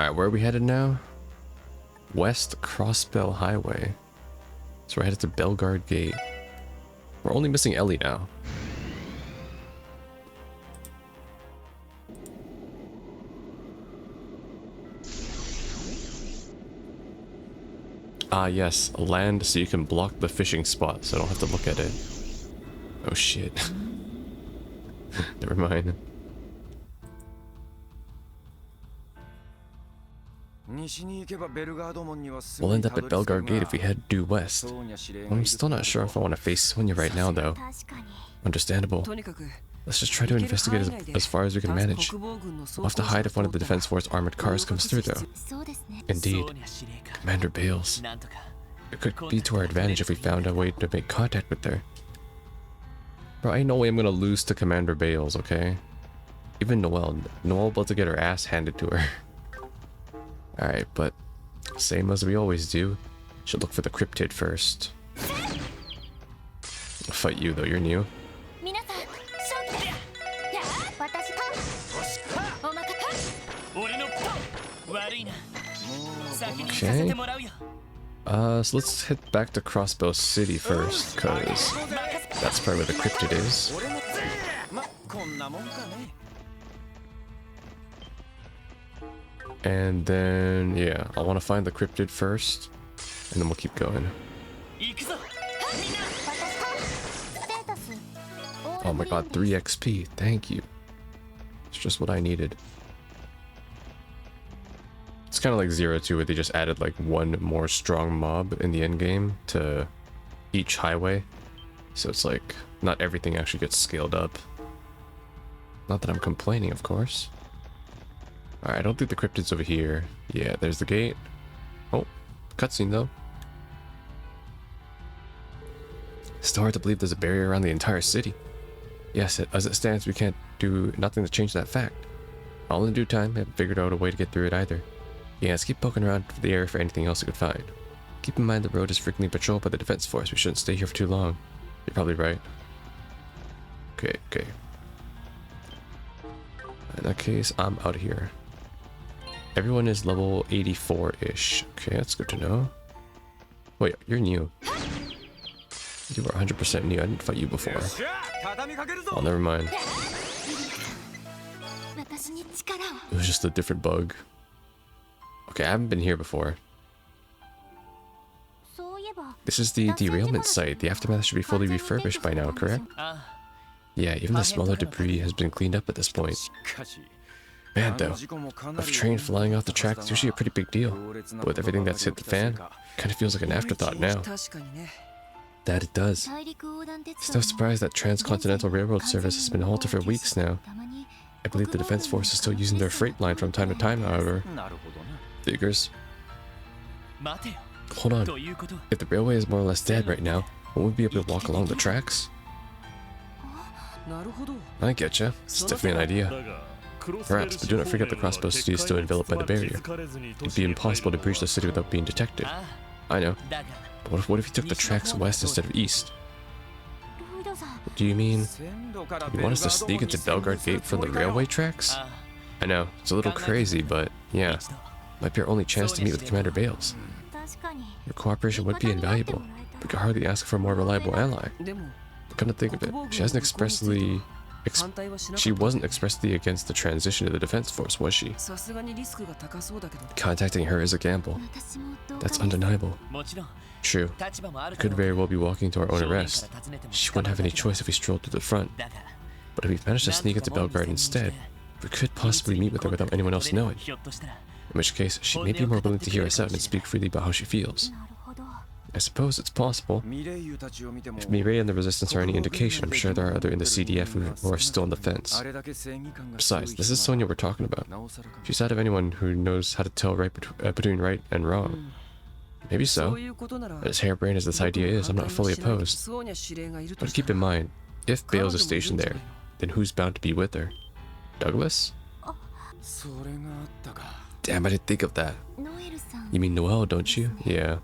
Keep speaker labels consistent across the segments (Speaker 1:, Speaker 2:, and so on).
Speaker 1: Alright, where are we headed now? West Crossbell Highway. So we're headed to Bellegarde Gate. We're only missing Ellie now. Ah yes, land so you can block the fishing spot so I don't have to look at it. Oh shit. Never mind. We'll end up at Bellegarde Gate if we head due west. I'm still not sure if I want to face Sonia right now though. Understandable. Let's just try to investigate as far as we can manage. We'll have to hide if one of the Defense Force armored cars comes through though. Indeed. Commander Bales. It could be to our advantage if we found a way to make contact with her. Bro, ain't no way I'm gonna lose to Commander Bales, okay? Even Noelle about to get her ass handed to her. Alright, but same as we always do. Should look for the cryptid first. I'll fight you though, you're new. Okay. So let's head back to Crossbow City first, cause that's probably where the cryptid is. And then, yeah, I want to find the cryptid first, and then we'll keep going. Oh my god, 3 XP, thank you. It's just what I needed. It's kind of like 0-2 where they just added like one more strong mob in the end game to each highway. So it's like, not everything actually gets scaled up. Not that I'm complaining, of course. Alright, I don't think the cryptid's over here. Yeah, there's the gate. Oh, cutscene though. Still hard to believe there's a barrier around the entire city. Yes, as it stands, we can't do nothing to change that fact. All in due time, I haven't figured out a way to get through it either. Yeah, let's keep poking around the area for anything else we could find. Keep in mind the road is frequently patrolled by the Defense Force. We shouldn't stay here for too long. You're probably right. Okay. In that case, I'm out of here. Everyone is level 84-ish. Okay, that's good to know. Wait, you're new. You were 100% new. I didn't fight you before. Oh, never mind. It was just a different bug. Okay, I haven't been here before. This is the derailment site. The aftermath should be fully refurbished by now, correct? Yeah, even the smaller debris has been cleaned up at this point. Man, though, a train flying off the track is usually a pretty big deal. But with everything that's hit the fan, it kind of feels like an afterthought now. That it does. It's no surprise that transcontinental railroad service has been halted for weeks now. I believe the Defense Force is still using their freight line from time to time, however. Figures. Hold on. If the railway is more or less dead right now, won't we be able to walk along the tracks? I getcha. It's definitely an idea. Perhaps, but do not forget the Crossbow City is still enveloped by the barrier. It'd be impossible to breach the city without being detected. I know. But what if you took the tracks west instead of east? Do you mean you want us to sneak into Bellegarde Gate from the railway tracks? I know, it's a little crazy, but yeah. Might be our only chance to meet with Commander Bales. Your cooperation would be invaluable. We could hardly ask for a more reliable ally. But come to think of it, she wasn't expressly against the transition to the Defense Force, was she? Contacting her is a gamble. That's undeniable. True. We could very well be walking to our own arrest. She wouldn't have any choice if we strolled to the front. But if we managed to sneak into Bellegarde instead, we could possibly meet with her without anyone else knowing. In which case, she may be more willing to hear us out and speak freely about how she feels. I suppose it's possible. If Mireille and the Resistance are any indication, I'm sure there are others in the CDF who are still on the fence. Besides, this is Sonia we're talking about. She's out of anyone who knows how to tell between right and wrong. Maybe so. But as harebrained as this idea is, I'm not fully opposed. But keep in mind, if Bales is stationed there, then who's bound to be with her? Douglas? Damn, I didn't think of that. You mean Noelle, don't you? Yeah.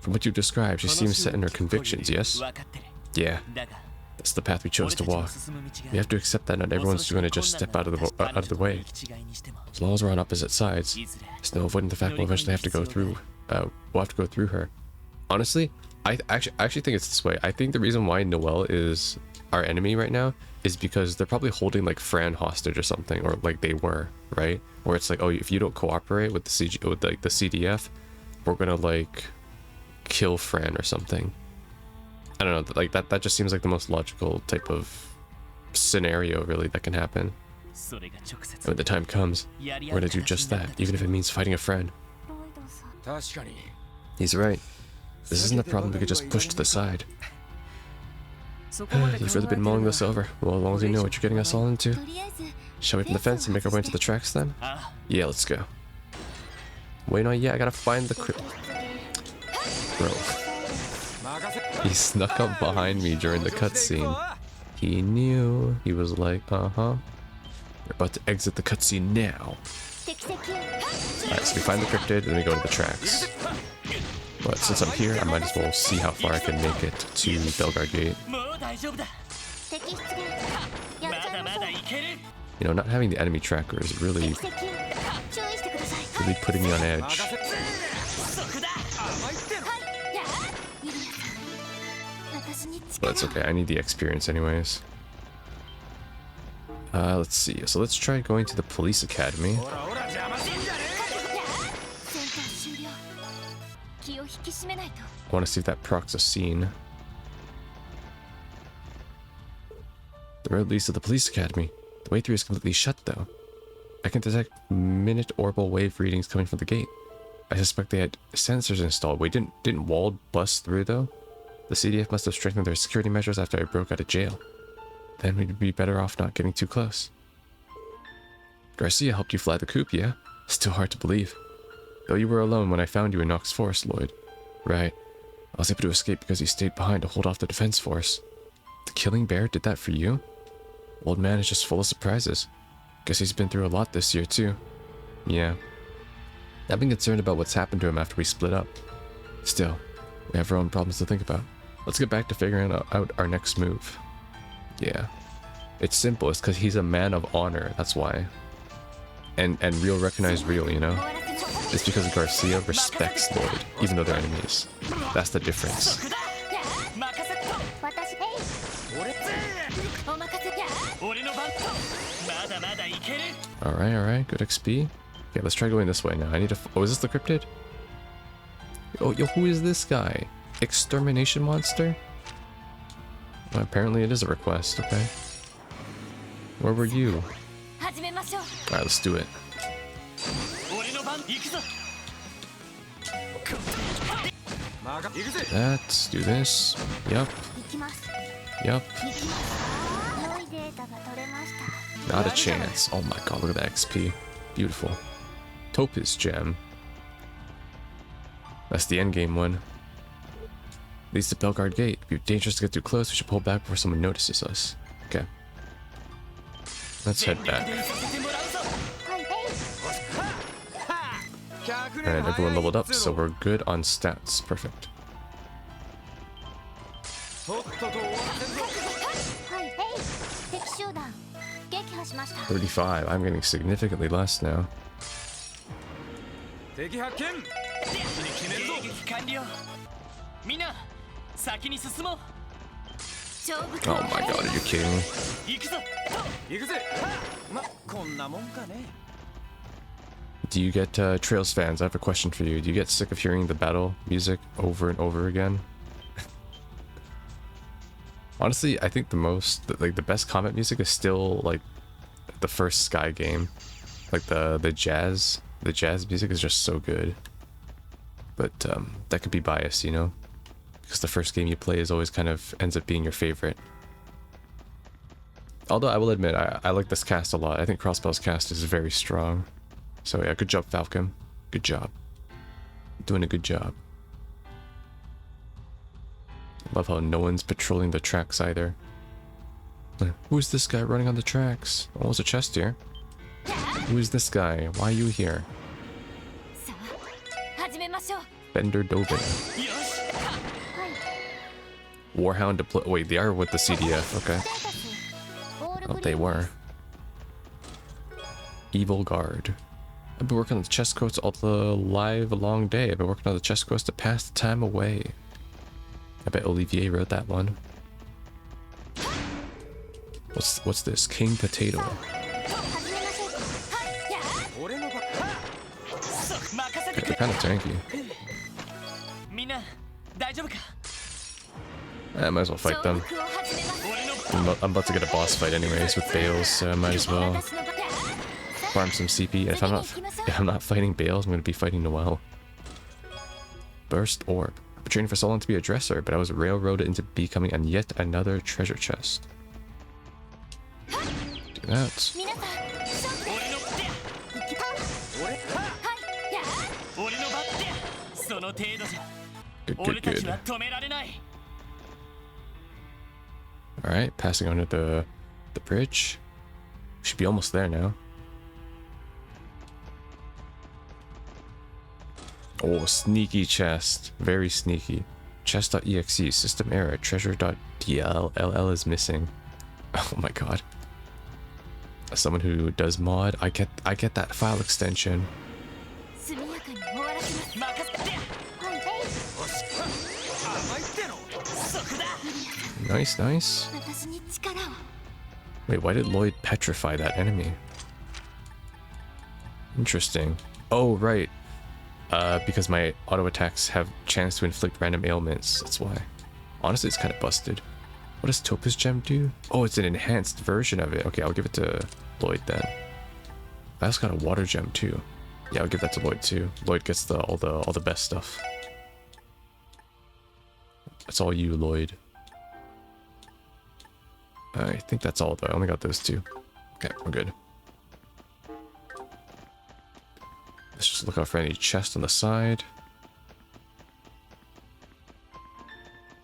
Speaker 1: From what you've described, she seems set in her convictions, yes? Yeah. That's the path we chose to walk. We have to accept that not everyone's going to just step out of the way. As long as we're on opposite sides, there's no avoiding the fact we'll eventually have to go through. We'll have to go through her. Honestly, I actually think it's this way. I think the reason why Noelle is our enemy right now is because they're probably holding like Fran hostage or something, or like they were, right? Where it's like, oh, if you don't cooperate with the CDF, we're gonna like kill Fran or something. I don't know, like that just seems like the most logical type of scenario really that can happen. And when the time comes, we're gonna do just that, even if it means fighting a friend. He's right. This isn't a problem we could just push to the side. You've really been mulling this over. Well, as long as you know what you're getting us all into. Shall we open the fence and make our way into the tracks then? Yeah, let's go. Wait, no, yeah, I gotta find the crypt. Bro. He snuck up behind me during the cutscene. He knew. He was like, uh-huh. We're about to exit the cutscene now. Alright, so we find the cryptid, then we go to the tracks. But since I'm here, I might as well see how far I can make it to Belgard Gate. You know, not having the enemy tracker is really putting me on edge. But it's okay, I need the experience anyways. Let's see. So let's try going to the police academy. I want to see if that procs a scene. The road leads to the police academy. The way through is completely shut though. I can detect minute orbital wave readings coming from the gate. I suspect they had sensors installed. Wait, didn't Wald bust through though? The CDF must have strengthened their security measures after I broke out of jail. Then we'd be better off not getting too close. Garcia helped you fly the coop, yeah? Still hard to believe. Though you were alone when I found you in Nox Forest, Lloyd. Right. I was able to escape because you stayed behind to hold off the defense force. The killing bear did that for you? Old man is just full of surprises. Guess he's been through a lot this year too. Yeah. I've been concerned about what's happened to him after we split up. Still, we have our own problems to think about. Let's get back to figuring out our next move. Yeah. It's simple, it's because he's a man of honor, that's why. And real recognize real, you know? It's because Garcia respects Lloyd, even though they're enemies. That's the difference. Alright, good XP. Okay, let's try going this way now. I need to... Oh, is this the cryptid? Oh, yo, who is this guy? Extermination monster? Well, apparently it is a request, okay. Where were you? Alright, let's do it. Let's do this. Yup. Not a chance. Oh my god, look at that XP. Beautiful. Topaz gem. That's the endgame one. Leads to Belgard Gate. It'd be dangerous to get too close. We should pull back before someone notices us. Okay. Let's head back. And everyone leveled up, so we're good on stats. Perfect. 35. I'm getting significantly less now. Oh my god, are you kidding me? Do you get, Trails fans, I have a question for you. Do you get sick of hearing the battle music over and over again? Honestly, I think the best combat music is still, like, the first Sky game. Like, the jazz music is just so good. But, that could be biased, you know? Because the first game you play is always kind of ends up being your favorite. Although I will admit, I like this cast a lot. I think Crossbell's cast is very strong. So yeah, good job, Falcon. Good job. Doing a good job. Love how no one's patrolling the tracks either. Who's this guy running on the tracks? Oh, there's a chest here. Who's this guy? Why are you here? Bender Dovin. Warhound deploy. Wait, they are with the CDF. Okay. Oh, they were. Evil Guard. I've been working on the chest coats all the live long day. I've been working on the chest coats to pass the time away. I bet Olivier wrote that one. What's this? King Potato. Okay, they're kind of tanky. I might as well fight them. I'm about to get a boss fight anyways with Bales, so I might as well farm some CP. If I'm not fighting Bales, I'm gonna be fighting Noelle. Burst Orb. I've been training for so long to be a dresser, but I was railroaded into becoming yet another treasure chest. Do that. Good. Alright, passing under the bridge. Should be almost there now. Oh, sneaky chest. Very sneaky. Chest.exe, system error, treasure.dll is missing. Oh my god. As someone who does mod, I get that file extension. Nice. Wait, why did Lloyd petrify that enemy? Interesting. Oh, right. Because my auto attacks have chance to inflict random ailments. That's why. Honestly, it's kind of busted. What does Topaz Gem do? Oh, it's an enhanced version of it. Okay, I'll give it to Lloyd then. I also got a water gem too. Yeah, I'll give that to Lloyd too. Lloyd gets all the best stuff. That's all you, Lloyd. I think that's all though. I only got those two. Okay, we're good. Let's just look out for any chest on the side.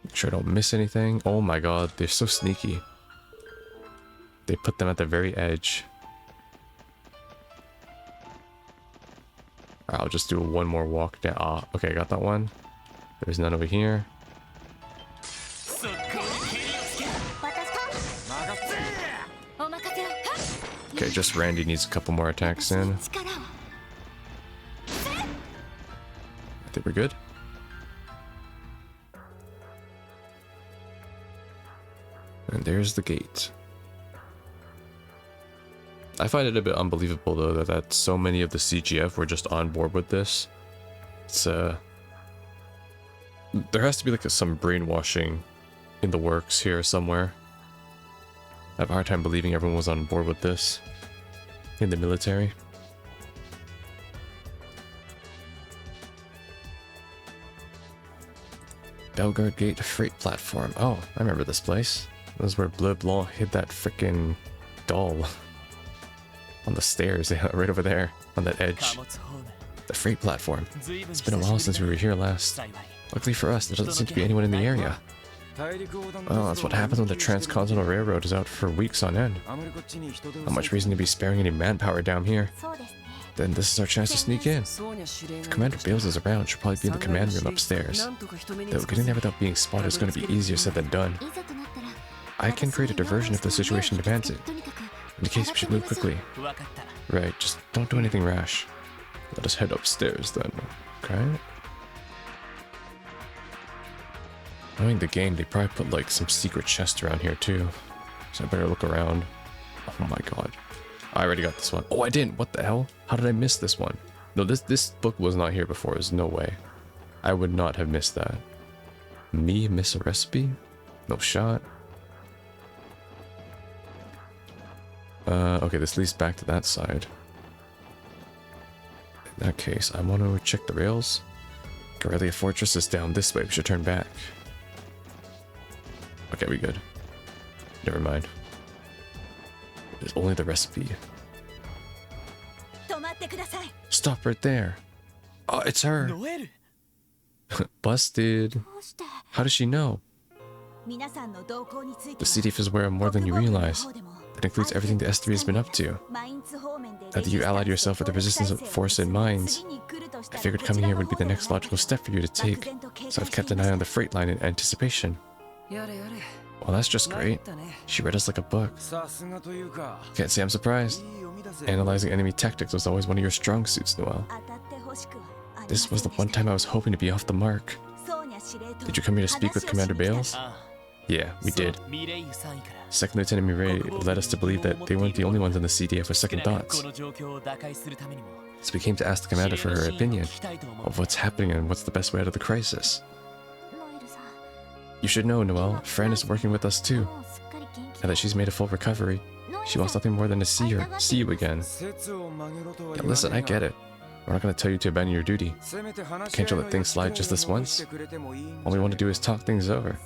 Speaker 1: Make sure I don't miss anything. Oh my god, they're so sneaky. They put them at the very edge. Alright, I'll just do one more walk down. Ah, okay, I got that one. There's none over here. Okay, just Randy needs a couple more attacks in. I think we're good. And there's the gate. I find it a bit unbelievable though that so many of the CGF were just on board with this. It's there has to be like some brainwashing in the works here somewhere. I have a hard time believing everyone was on board with this in the military. Bellegarde Gate Freight Platform. Oh, I remember this place. This is where Bleu Blanc hid that frickin' doll. On the stairs, right over there, on that edge. The freight platform. It's been a while since we were here last. Luckily for us, there doesn't seem to be anyone in the area. Well, that's what happens when the Transcontinental Railroad is out for weeks on end. Not much reason to be sparing any manpower down here. Then this is our chance to sneak in. If Commander Bales is around, she'll probably be in the command room upstairs. Though getting there without being spotted is going to be easier said than done. I can create a diversion if the situation demands it. In the case, we should move quickly. Right, just don't do anything rash. Let us head upstairs then, okay? Knowing the game, they probably put like some secret chest around here too. So I better look around. Oh my god. I already got this one. Oh, I didn't. What the hell? How did I miss this one? No, this book was not here before. There's no way. I would not have missed that. Me miss a recipe? No shot. Okay, this leads back to that side. In that case, I want to check the rails. Corellia Fortress is down this way. We should turn back. Okay, we good. Never mind. There's only the recipe. Stop right there. Oh, it's her. Busted. How does she know? The CDF is aware of more than you realize. That includes everything the S3 has been up to. Now that you allied yourself with the resistance force in Mines, I figured coming here would be the next logical step for you to take, so I've kept an eye on the freight line in anticipation. Well, that's just great. She read us like a book. Can't say I'm surprised. Analyzing enemy tactics was always one of your strong suits, Noelle. This was the one time I was hoping to be off the mark. Did you come here to speak with Commander Bales? Yeah, we did. Second Lieutenant Mireille led us to believe that they weren't the only ones in the CDF with second thoughts. So we came to ask the commander for her opinion of what's happening and what's the best way out of the crisis. You should know, Noelle, Fran is working with us too. Now that she's made a full recovery, she wants nothing more than to see you again. Yeah, listen, I get it. We're not going to tell you to abandon your duty. Can't you let things slide just this once? All we want to do is talk things over.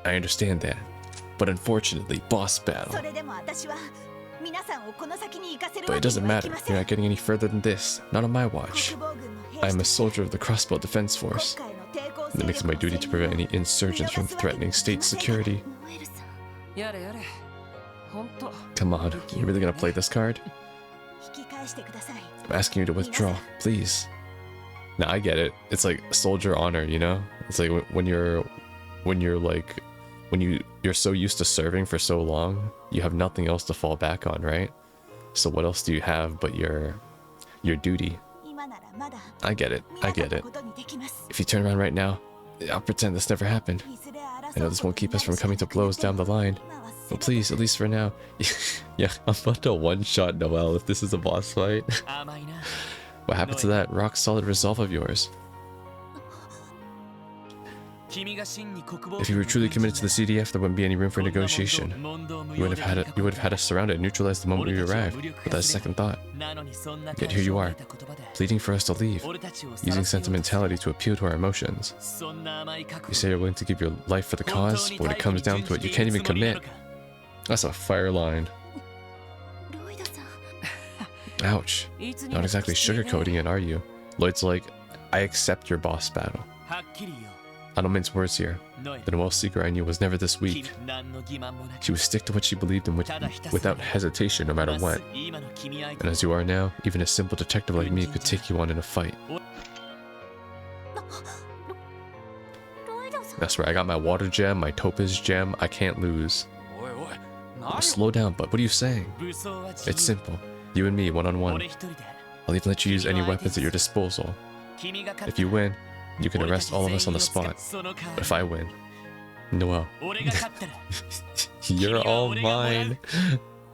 Speaker 1: I understand that. But unfortunately, boss battle. But it doesn't matter. You're not getting any further than this. Not on my watch. I am a soldier of the Crossbow Defense Force. And it makes it my duty to prevent any insurgents from threatening state security. Come on, you really gonna play this card? I'm asking you to withdraw, please. Now I get it. It's like soldier honor, you know? It's like when you're so used to serving for so long, you have nothing else to fall back on, right? So what else do you have but your duty? I get it. I get it. If you turn around right now, I'll pretend this never happened. I know this won't keep us from coming to blows down the line. But please, at least for now. Yeah, I'm about to one-shot Noelle if this is a boss fight. What happened to that rock-solid resolve of yours? If you were truly committed to the CDF, there wouldn't be any room for negotiation. You would have had us surrounded and neutralized the moment we arrived, without a second thought. Yet here you are, pleading for us to leave, using sentimentality to appeal to our emotions. You say you're willing to give your life for the cause, but when it comes down to it, you can't even commit. That's a fire line. Ouch. Not exactly sugarcoating it, are you? Lloyd's like, I accept your boss battle. I don't mince words here. The Noelle Seeker I knew was never this weak. She would stick to what she believed in without hesitation, no matter what. And as you are now, even a simple detective like me could take you on in a fight. That's right, I got my water gem, my topaz gem, I can't lose. Oh, slow down, bud, what are you saying? It's simple. You and me, one-on-one. I'll even let you use any weapons at your disposal. If you win, you can arrest all of us on the spot. But if I win, Noelle, you're all mine.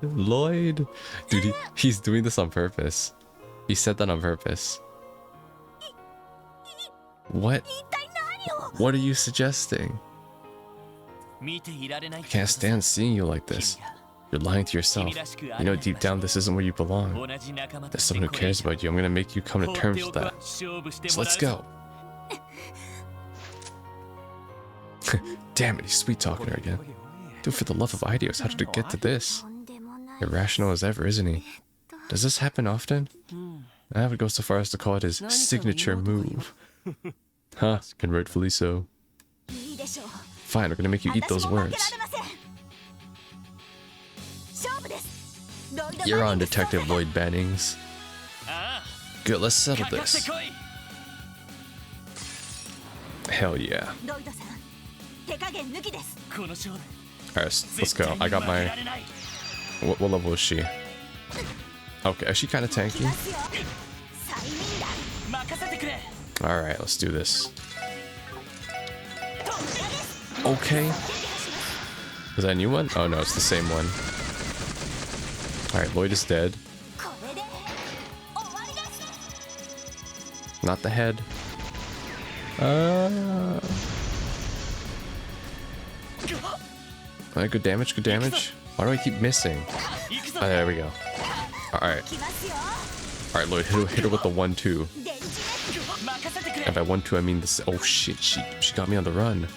Speaker 1: Lloyd. Dude, he's doing this on purpose. He said that on purpose. What? What are you suggesting? I can't stand seeing you like this. You're lying to yourself. You know deep down this isn't where you belong. There's someone who cares about you. I'm gonna make you come to terms with that. So let's go. Damn it, he's sweet talking her again. Dude, for the love of Ideos, how did it get to this? Irrational as ever, isn't he? Does this happen often? I would go so far as to call it his signature move. Huh, and rightfully so. Fine, we're gonna make you eat those words. You're on, Detective Lloyd Bannings. Good, let's settle this. Hell yeah. Alright, let's go. I got my... What level is she? Okay, is she kind of tanky? Alright, let's do this. Okay. Is that a new one? Oh no, it's the same one. Alright, Lloyd is dead. Not the head. Alright, good damage, good damage. Why do I keep missing? Oh, there we go. Alright. Alright, Lloyd, hit her with the 1-2. And by 1-2 I mean this. Oh shit, she got me on the run.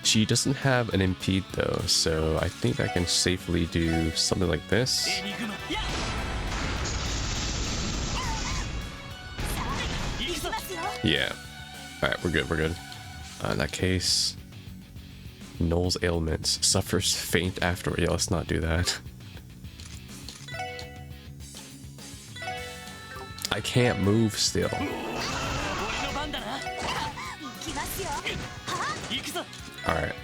Speaker 1: She doesn't have an impede though, so I think I can safely do something like this. Yeah. Alright, we're good, we're good. In that case, Noel's ailments. Suffers faint afterward. Yeah, let's not do that. I can't move still. Alright.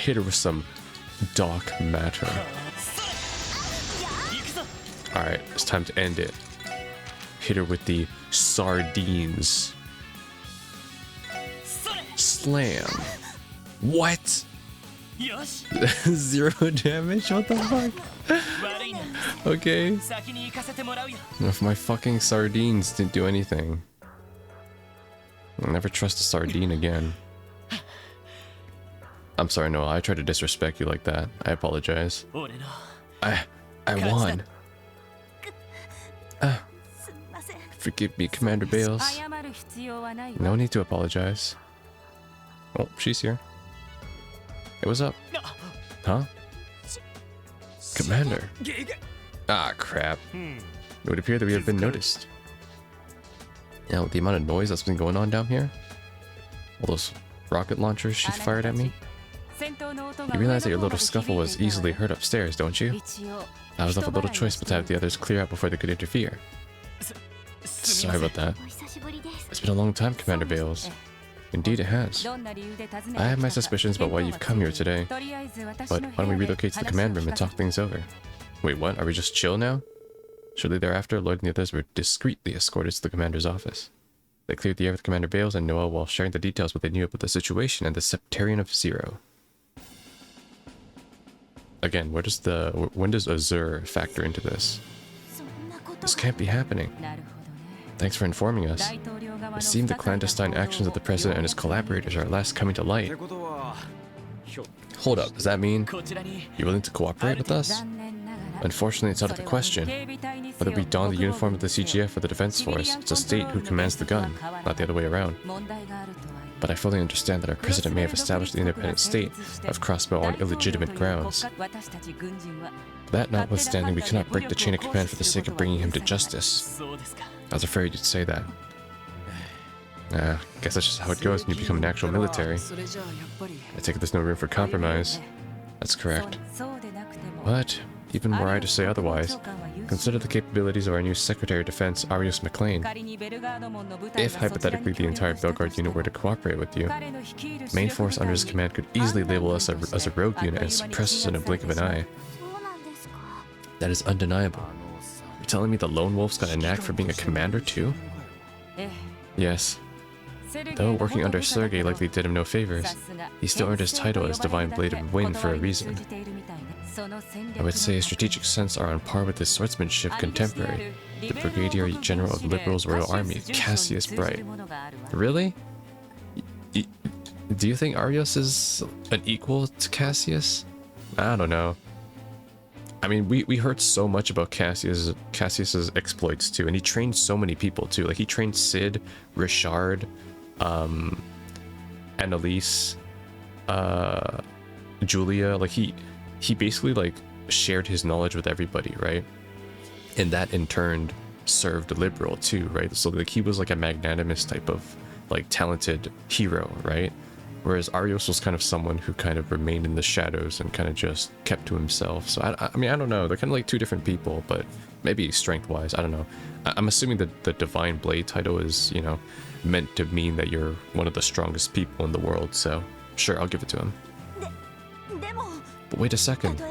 Speaker 1: hit her with some dark matter. Alright, it's time to end it. Hit her with the sardines. Slam. What? 0 damage? What the fuck? Okay. If my fucking sardines didn't do anything. I'll never trust a sardine again. I'm sorry, Noah. I tried to disrespect you like that. I apologize. I won. Forgive me, Commander Bales. No need to apologize. Oh, she's here. Hey, what's up? Huh? Commander. Ah, crap. It would appear that we have been noticed. Now, the amount of noise that's been going on down here, all those rocket launchers she fired at me. You realize that your little scuffle was easily heard upstairs, don't you? I was left with little choice but to have the others clear out before they could interfere. Sorry about that. It's been a long time, Commander Bales. Indeed it has. I have my suspicions about why you've come here today, but why don't we relocate to the command room and talk things over? Wait, what? Are we just chill now? Shortly thereafter, Lloyd and the others were discreetly escorted to the commander's office. They cleared the air with Commander Bales and Noah while sharing the details what they knew about the situation and the Septarian of Zero. Again, when does Azure factor into this? This can't be happening. Thanks for informing us. It seemed the clandestine actions of the president and his collaborators are at last coming to light. Hold up, does that mean you're willing to cooperate with us? Unfortunately, it's out of the question. Whether we don the uniform of the CGF or the Defense Force, it's a state who commands the gun, not the other way around. But I fully understand that our president may have established the independent state of Crossbow on illegitimate grounds. That notwithstanding, we cannot break the chain of command for the sake of bringing him to justice. I was afraid you'd say that. Guess that's just how it goes when you become an actual military. I take it there's no room for compromise. That's correct. But, even were I to say otherwise, consider the capabilities of our new Secretary of Defense, Arios McLean. If, hypothetically, the entire Belgard unit were to cooperate with you, main force under his command could easily label us as a rogue unit and suppress us in a blink of an eye. That is undeniable. You're telling me the Lone Wolf's got a knack for being a commander too? Yes. Though working under Sergei likely did him no favors, he still earned his title as Divine Blade of Wind for a reason. I would say his strategic sense are on par with his swordsmanship contemporary, the Brigadier General of Liberal's Royal Army, Cassius Bright. Really? Do you think Arios is an equal to Cassius? I don't know. I mean, we heard so much about Cassius's exploits too, and he trained so many people too. Like he trained Sid, Richard, Annalise, Julia. Like he basically like shared his knowledge with everybody, right? And that in turn served Liberal too, right? So like he was like a magnanimous type of like talented hero, right? Whereas Arios was kind of someone who kind of remained in the shadows and kind of just kept to himself. So I mean, I don't know. They're kind of like two different people, but maybe strength-wise, I don't know. I'm assuming that the Divine Blade title is, you know, meant to mean that you're one of the strongest people in the world. So sure, I'll give it to him. But wait a second.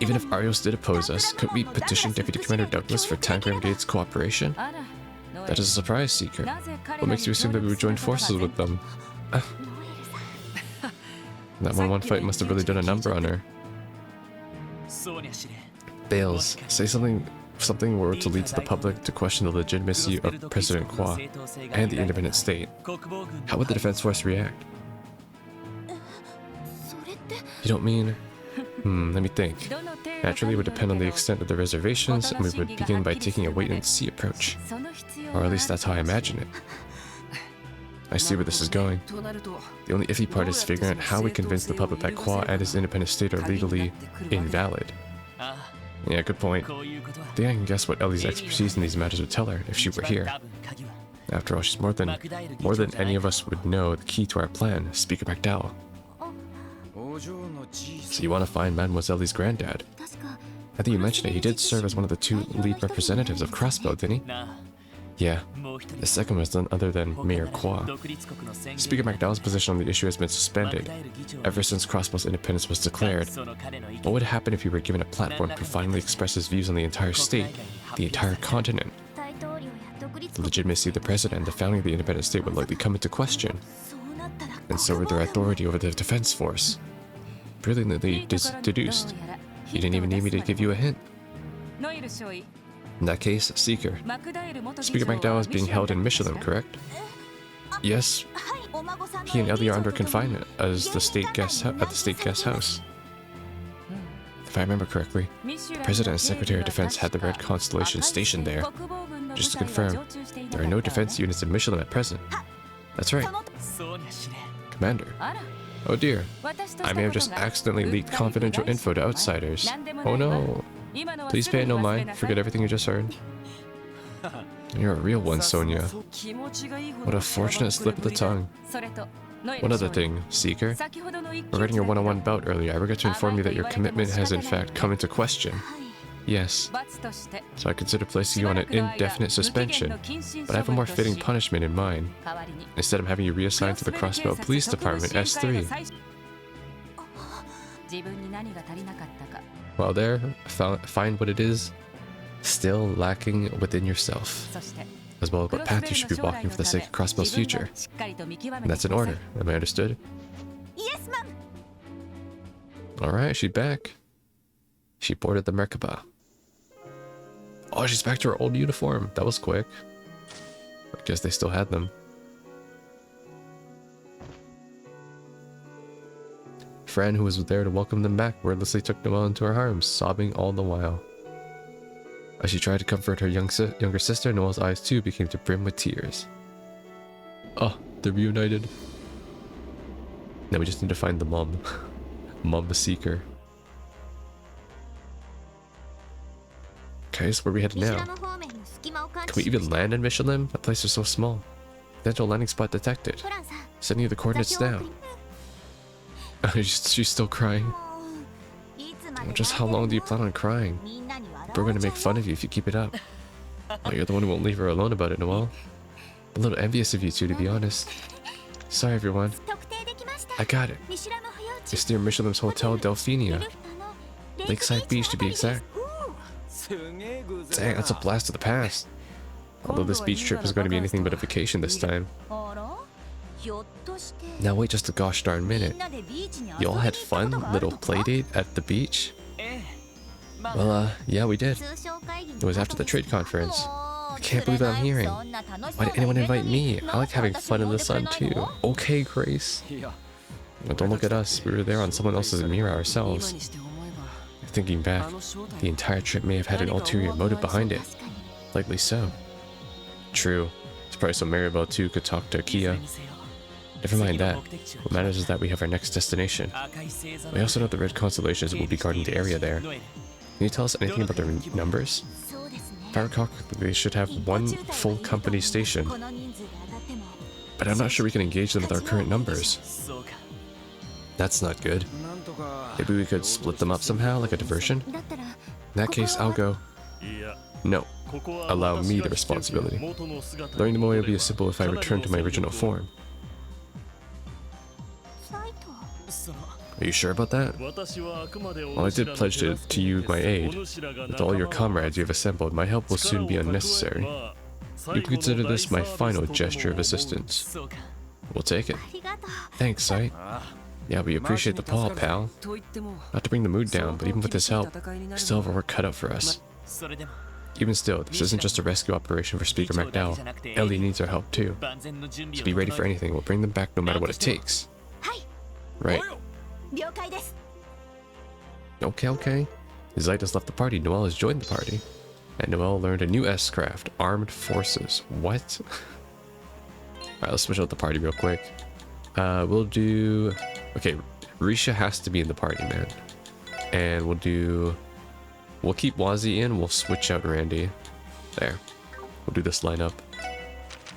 Speaker 1: Even if Arios did oppose us, couldn't we petition Deputy Commander Douglas for Tangram Gate's cooperation? That is a surprise, Seeker. What makes you assume that we would join forces with them? That 1-1 fight must have really done a number on her. Bales, say something were to lead to the public to question the legitimacy of President Kwa and the independent state. How would the Defense Force react? You don't mean... let me think. Naturally, it would depend on the extent of the reservations, and we would begin by taking a wait-and-see approach. Or at least that's how I imagine it. I see where this is going. The only iffy part is figuring out how we convince the public that Kwa and his independent state are legally invalid. Yeah, good point. I think I can guess what Ellie's expertise in these matters would tell her if she were here. After all, she's more than any of us would know the key to our plan, Speaker MacDowell. So you want to find Mademoiselle Ellie's granddad? I think you mentioned it. He did serve as one of the 2 lead representatives of Crossbow, didn't he? Yeah, the second was none other than Mayor Kwa. Speaker McDowell's position on the issue has been suspended ever since Crossbow's independence was declared. What would happen if he were given a platform to finally express his views on the entire state, the entire continent? The legitimacy of the president and the founding of the independent state would likely come into question, and so would their authority over the defense force. Brilliantly deduced. You didn't even need me to give you a hint. In that case, Seeker. Speaker McDowell is being held in Michelin, correct? Yes. He and Ellie are under confinement as the state guest at the state guest house. If I remember correctly, the President and Secretary of Defense had the Red Constellation stationed there. Just to confirm, there are no defense units in Michelin at present. That's right. Commander. Oh dear. I may have just accidentally leaked confidential info to outsiders. Oh no. Please pay it no mind. Forget everything you just heard. You're a real one, Sonia. What a fortunate slip of the tongue. One other thing, Seeker. Regarding your one-on-one bout earlier, I regret to inform you that your commitment has in fact come into question. Yes. So I consider placing you on an indefinite suspension, but I have a more fitting punishment in mind. Instead of having you reassigned to the Crossbow Police Department S3. Well there, find what it is still lacking within yourself, as well as what path you should be walking for the sake of Crossbow's future. And that's in order. Am I understood?
Speaker 2: Yes, ma'am.
Speaker 1: Alright, she's back. She boarded the Merkabah. Oh, she's back to her old uniform. That was quick. I guess they still had them. Fran, who was there to welcome them back, wordlessly took Noelle into her arms, sobbing all the while. As she tried to comfort her younger sister, Noelle's eyes too became to brim with tears. Oh, they're reunited. Now we just need to find the mom. Mom the Seeker. Okay, so where are we headed now? Can we even land in Michelin? That place is so small. Potential landing spot detected. Sending you the coordinates now. She's still crying. Just how long do you plan on crying? We're going to make fun of you if you keep it up. Oh, you're the one who won't leave her alone about it, Noelle. A little envious of you two, to be honest. Sorry, everyone. I got it. It's near Michelin's Hotel Delphinia. Lakeside Beach, to be exact. Dang, that's a blast of the past. Although this beach trip is going to be anything but a vacation this time. Now wait just a gosh darn minute. You all had fun? Little playdate at the beach? Well, yeah, we did. It was after the trade conference. I can't believe what I'm hearing. Why did anyone invite me? I like having fun in the sun too. Okay, Grace. Well, don't look at us. We were there on someone else's mirror ourselves. Thinking back, the entire trip may have had an ulterior motive behind it. Likely so. True. It's probably so Maribel too could talk to Kia. Never mind that. What matters is that we have our next destination. We also know the Red Constellations will be guarding the area there. Can you tell us anything about their numbers? If I recall, they should have one full company station. But I'm not sure we can engage them with our current numbers. That's not good. Maybe we could split them up somehow, like a diversion? In that case, I'll go. No. Allow me the responsibility. Learning the Moe will be as simple if I return to my original form. Are you sure about that? Well, I did pledge to you my aid. With all your comrades you have assembled, my help will soon be unnecessary. You can consider this my final gesture of assistance. We'll take it. Thanks, Sight. Yeah, we appreciate the paw, pal. Not to bring the mood down, but even with this help, we still have our work cut out for us. Even still, this isn't just a rescue operation for Speaker McDowell. Ellie needs our help too. So be ready for anything. We'll bring them back no matter what it takes. Right. Okay. Zeit has left the party. Noelle has joined the party. And Noelle learned a new S-craft. Armed Forces. What? Alright, let's switch out the party real quick. We'll do... Okay, Risha has to be in the party, man. And we'll keep Wazzy in. We'll switch out Randy. There. We'll do this lineup.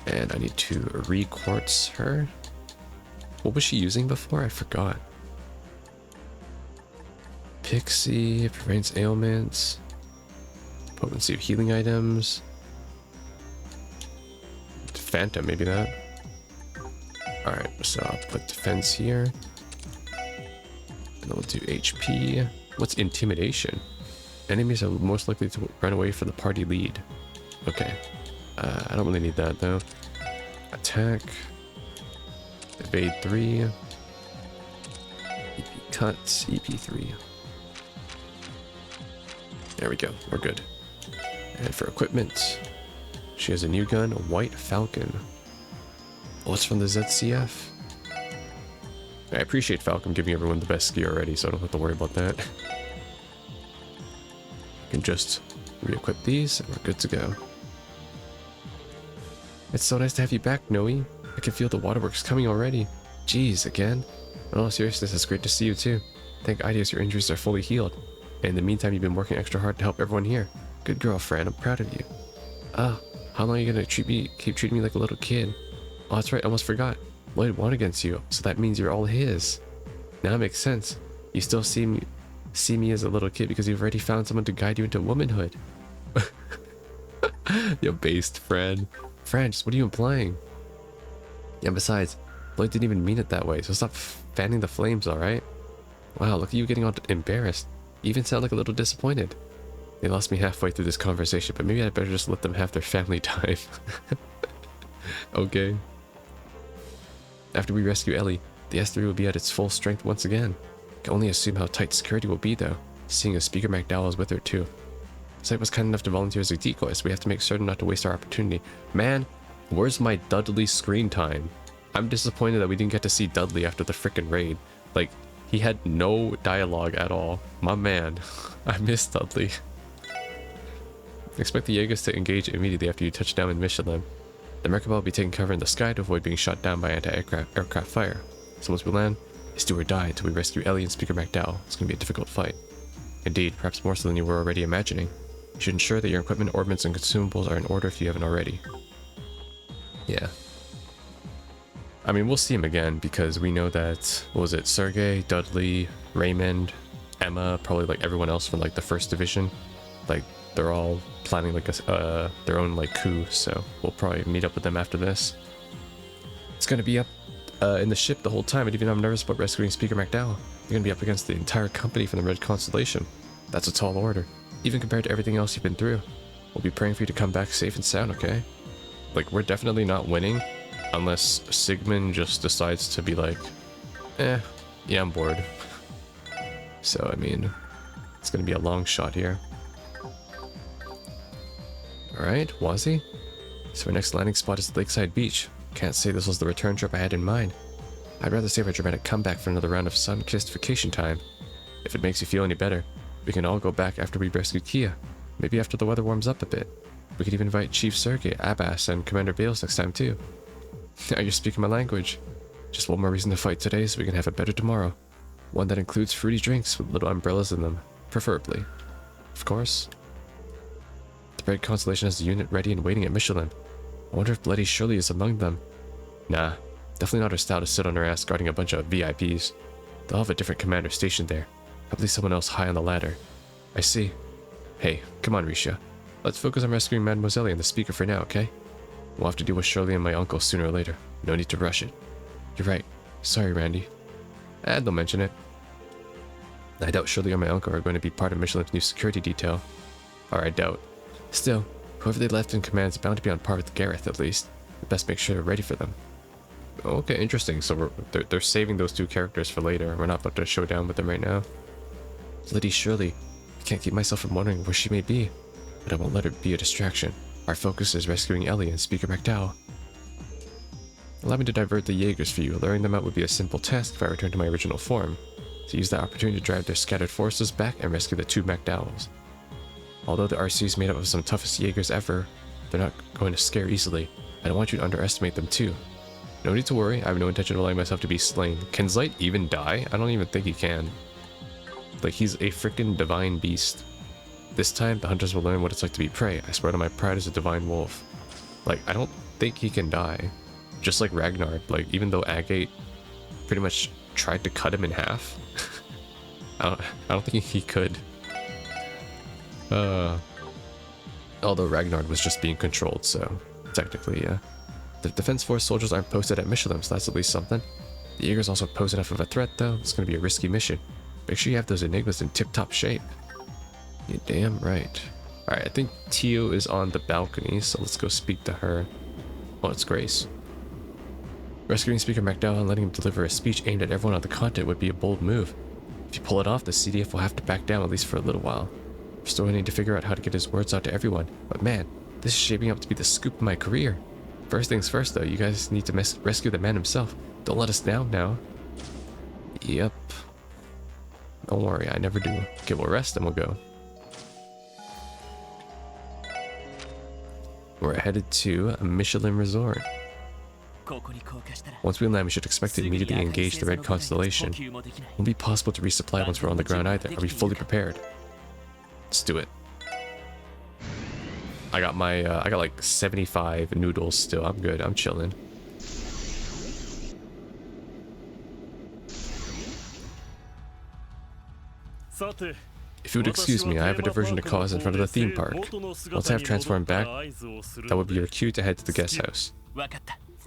Speaker 1: And I need to re-quartz her. What was she using before? I forgot. Pixie, prevents ailments. Potency of healing items. Phantom, maybe that. Alright, so I'll put defense here. And then we'll do HP. What's intimidation? Enemies are most likely to run away from the party lead. Okay. I don't really need that though. Attack. Evade 3. EP cut. EP 3. There we go. We're good. And for equipment, she has a new gun, a White Falcon. Oh, it's from the ZCF. I appreciate Falcon giving everyone the best gear already, so I don't have to worry about that. You can just re-equip these, and we're good to go. It's so nice to have you back, Noe. I can feel the waterworks coming already. Jeez, again? In all seriousness, it's great to see you too. Thank Ideas your injuries are fully healed. And in the meantime, you've been working extra hard to help everyone here. Good girl, Fran. I'm proud of you. Ah, how long are you gonna keep treating me like a little kid? Oh, that's right. I almost forgot. Lloyd won against you, so that means you're all his. Now it makes sense. You still see me as a little kid because you've already found someone to guide you into womanhood. You based, Fran. Fran, just what are you implying? Yeah, besides, Lloyd didn't even mean it that way, so stop fanning the flames, alright? Wow, look at you getting all embarrassed. You even sound like a little disappointed. They lost me halfway through this conversation, but maybe I'd better just let them have their family time. Okay. After we rescue Ellie, the S3 will be at its full strength once again. I can only assume how tight security will be though, seeing as Speaker McDowell is with her too. Sight was kind enough to volunteer as a decoy, so we have to make certain not to waste our opportunity. Man, where's my Dudley screen time? I'm disappointed that we didn't get to see Dudley after the frickin' raid. Like, he had no dialogue at all. My man. I miss Dudley. Expect the Jaegers to engage immediately after you touch down in Michelin. The Merkabah will be taking cover in the sky to avoid being shot down by anti-aircraft fire. So once we land, it's do or die until we rescue Ellie and Speaker McDowell. It's going to be a difficult fight. Indeed, perhaps more so than you were already imagining. You should ensure that your equipment, ordnance, and consumables are in order if you haven't already. Yeah. I mean, we'll see him again because we know that, what was it, Sergei, Dudley, Raymond, Emma, probably like everyone else from like the first division. Like, they're all planning like their own like coup, so we'll probably meet up with them after this. It's gonna be up in the ship the whole time, and even though I'm nervous about rescuing Speaker McDowell, you're gonna be up against the entire company from the Red Constellation. That's a tall order, even compared to everything else you've been through. We'll be praying for you to come back safe and sound, okay? Like, we're definitely not winning unless Sigmund just decides to be like, yeah, I'm bored. So, I mean, it's gonna be a long shot here. Alright, was he? So our next landing spot is the Lakeside Beach. Can't say this was the return trip I had in mind. I'd rather save our dramatic comeback for another round of sun-kissed vacation time. If it makes you feel any better, we can all go back after we rescue Kia. Maybe after the weather warms up a bit. We could even invite Chief Sergei, Abbas, and Commander Bales next time too. Now you're speaking my language. Just one more reason to fight today so we can have a better tomorrow. One that includes fruity drinks with little umbrellas in them, preferably. Of course. The Red Constellation has a unit ready and waiting at Michelin. I wonder if Bloody Shirley is among them. Nah, definitely not her style to sit on her ass guarding a bunch of VIPs. They'll have a different commander stationed there. Probably someone else high on the ladder. I see. Hey, come on, Risha. Let's focus on rescuing Mademoiselle and the speaker for now, okay? We'll have to deal with Shirley and my uncle sooner or later. No need to rush it. You're right. Sorry, Randy. Don't mention it. I doubt Shirley or my uncle are going to be part of Michelin's new security detail. Or I doubt. Still, whoever they left in command is bound to be on par with Gareth, at least. We best make sure they're ready for them. Okay, interesting. So they're saving those two characters for later. We're not about to show down with them right now. Lady Shirley. I can't keep myself from wondering where she may be. But I won't let her be a distraction. Our focus is rescuing Ellie and Speaker McDowell. Allow me to divert the Jaegers for you. Luring them out would be a simple task if I returned to my original form. To use that opportunity to drive their scattered forces back and rescue the two McDowells. Although the Arseille is made up of some toughest Jaegers ever, they're not going to scare easily. I don't want you to underestimate them too. No need to worry, I have no intention of allowing myself to be slain. Can Zlight even die? I don't even think he can. Like, he's a freaking divine beast. This time, the hunters will learn what it's like to be prey. I swear to my pride as a divine wolf. Like, I don't think he can die. Just like Ragnar, like, even though Agate pretty much tried to cut him in half. I don't think he could. Although Ragnar was just being controlled, so technically, yeah. The Defense Force soldiers aren't posted at Michelin, so that's at least something. The Jaegers also pose enough of a threat, though. It's going to be a risky mission. Make sure you have those Enigmas in tip-top shape. You're damn right. Alright, I think Tio is on the balcony, so let's go speak to her. Oh, it's Grace. Rescuing Speaker McDowell and letting him deliver a speech aimed at everyone on the continent would be a bold move. If you pull it off, the CDF will have to back down at least for a little while. We're still need to figure out how to get his words out to everyone. But man, this is shaping up to be the scoop of my career. First things first, though, you guys need to rescue the man himself. Don't let us down now. Yep. Don't worry, I never do. Okay, we'll rest and we'll go. We're headed to a Michelin resort. Once we land, we should expect to immediately engage the Red Constellation. It won't be possible to resupply once we're on the ground either. Are we fully prepared? Let's do it. I got my, I got like 75 noodles still. I'm good. I'm chilling. If you would excuse me, I have a diversion to cause in front of the theme park. Once I have transformed back, that would be your cue to head to the guest house.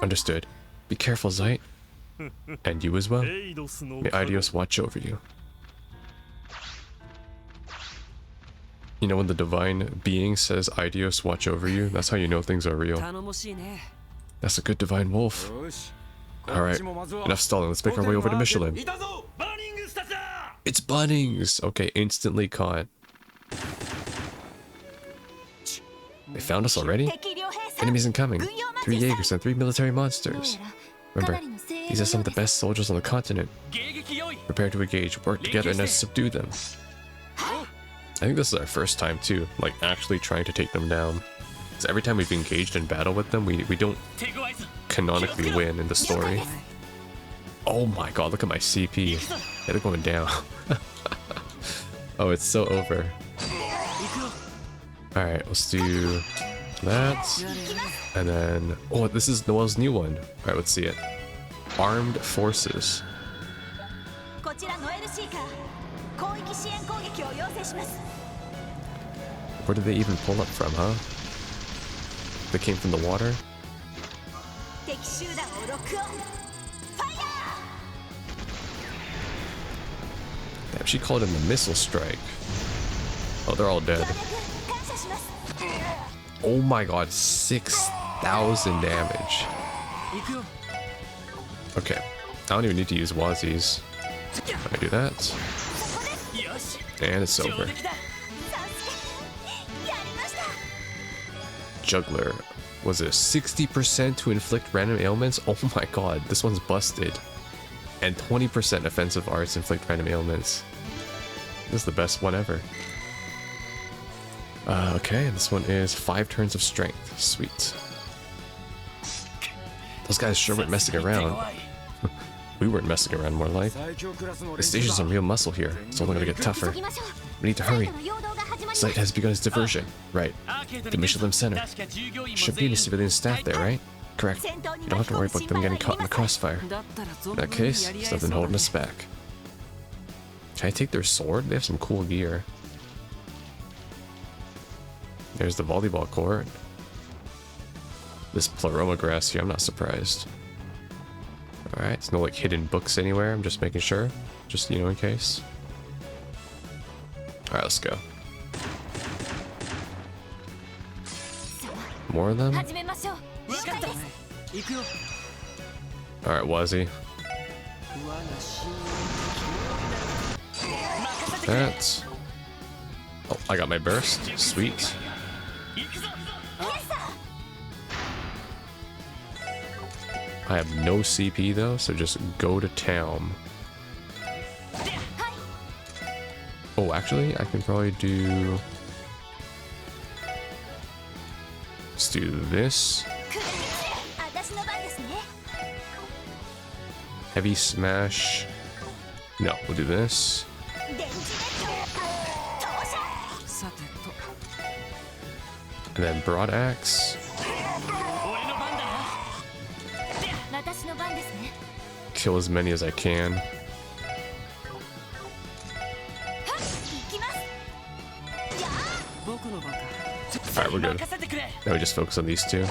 Speaker 1: Understood. Be careful, Zeit. And you as well. May Idios watch over you. You know when the divine being says Idios watch over you? That's how you know things are real. That's a good divine wolf. Alright, enough stalling. Let's make our way over to Michelin. It's Bunnings! Okay, instantly caught. They found us already? Enemies incoming. 3 Jaegers and 3 military monsters. Remember, these are some of the best soldiers on the continent. Prepare to engage, work together, and subdue them. I think this is our first time too, like actually trying to take them down. Because every time we've engaged in battle with them, we don't canonically win in the story. Oh my god, look at my CP. Yeah, they're going down. Oh, it's so over. Alright, let's do that. And then, oh, this is Noel's new one. Alright, let's see it. Armed Forces. Where did they even pull up from, huh? They came from the water? Damn, she called in the missile strike. Oh, they're all dead. Oh my god, 6,000 damage. Okay, I don't even need to use Wazis. I do that. And it's over. Juggler. Was it 60% to inflict random ailments? Oh my god, this one's busted. And 20% offensive arts inflict random ailments. This is the best one ever. Okay, and this one is 5 turns of strength. Sweet. Those guys sure weren't messing around. We weren't messing around, more like. The station's some real muscle here. It's only gonna get tougher. We need to hurry. Zeit has begun his diversion. Right. The Michelin Center. Should be any civilian staff there, right? Correct. You don't have to worry about them getting caught in the crossfire. In that case, there's nothing holding us back. Can I take their sword? They have some cool gear. There's the volleyball court. This pleroma grass here, I'm not surprised. Alright, there's no like hidden books anywhere. I'm just making sure. Just, you know, in case. Alright, let's go. More of them? Alright, Wazzy. That. Oh, I got my burst. Sweet. I have no CP though, so just go to town. Oh, actually, I can probably do... Let's do this. Heavy smash. No, we'll do this. And then broad axe. Kill as many as I can. Alright, we're good. Now we just focus on these two.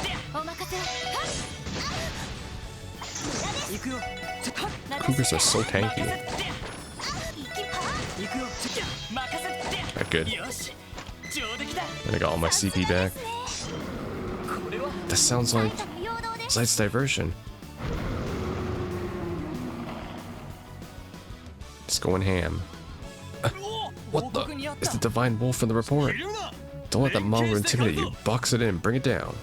Speaker 1: Cougars are so tanky. Alright, good. And I got all my CP back. That sounds like Zeit's diversion. It's going ham. What the? It's the Divine Wolf from the report. Don't let that mongrel intimidate you. Box it in. Bring it down.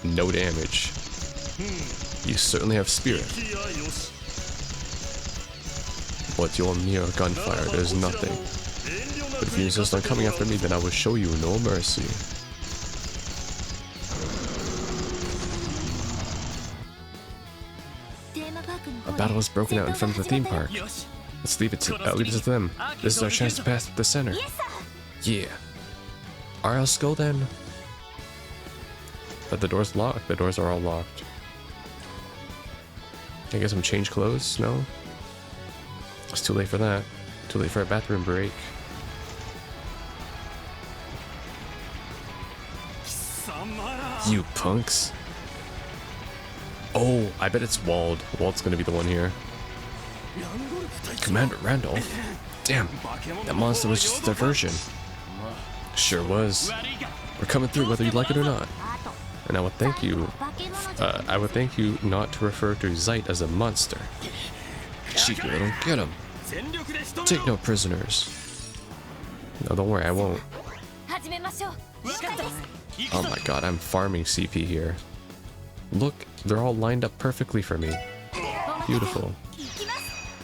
Speaker 1: No damage. You certainly have spirit. But your mere gunfire does nothing. But if you insist on coming after me, then I will show you no mercy. A battle has broken out in front of the theme park. Let's leave it to them. This is our chance to pass through the center. Yeah. Alright, let's go then. But the door's locked. The doors are all locked. Can I get some change clothes? No? It's too late for that. Too late for a bathroom break. You punks. Oh, I bet it's Wald. Wald's gonna be the one here. Commander Randolph? Damn, that monster was just a diversion. Sure was. We're coming through whether you like it or not. And I would thank you not to refer to Zeit as a monster. Cheeky little, get him. Take no prisoners. No, don't worry, I won't. Oh my god, I'm farming CP here. Look, they're all lined up perfectly for me. Beautiful.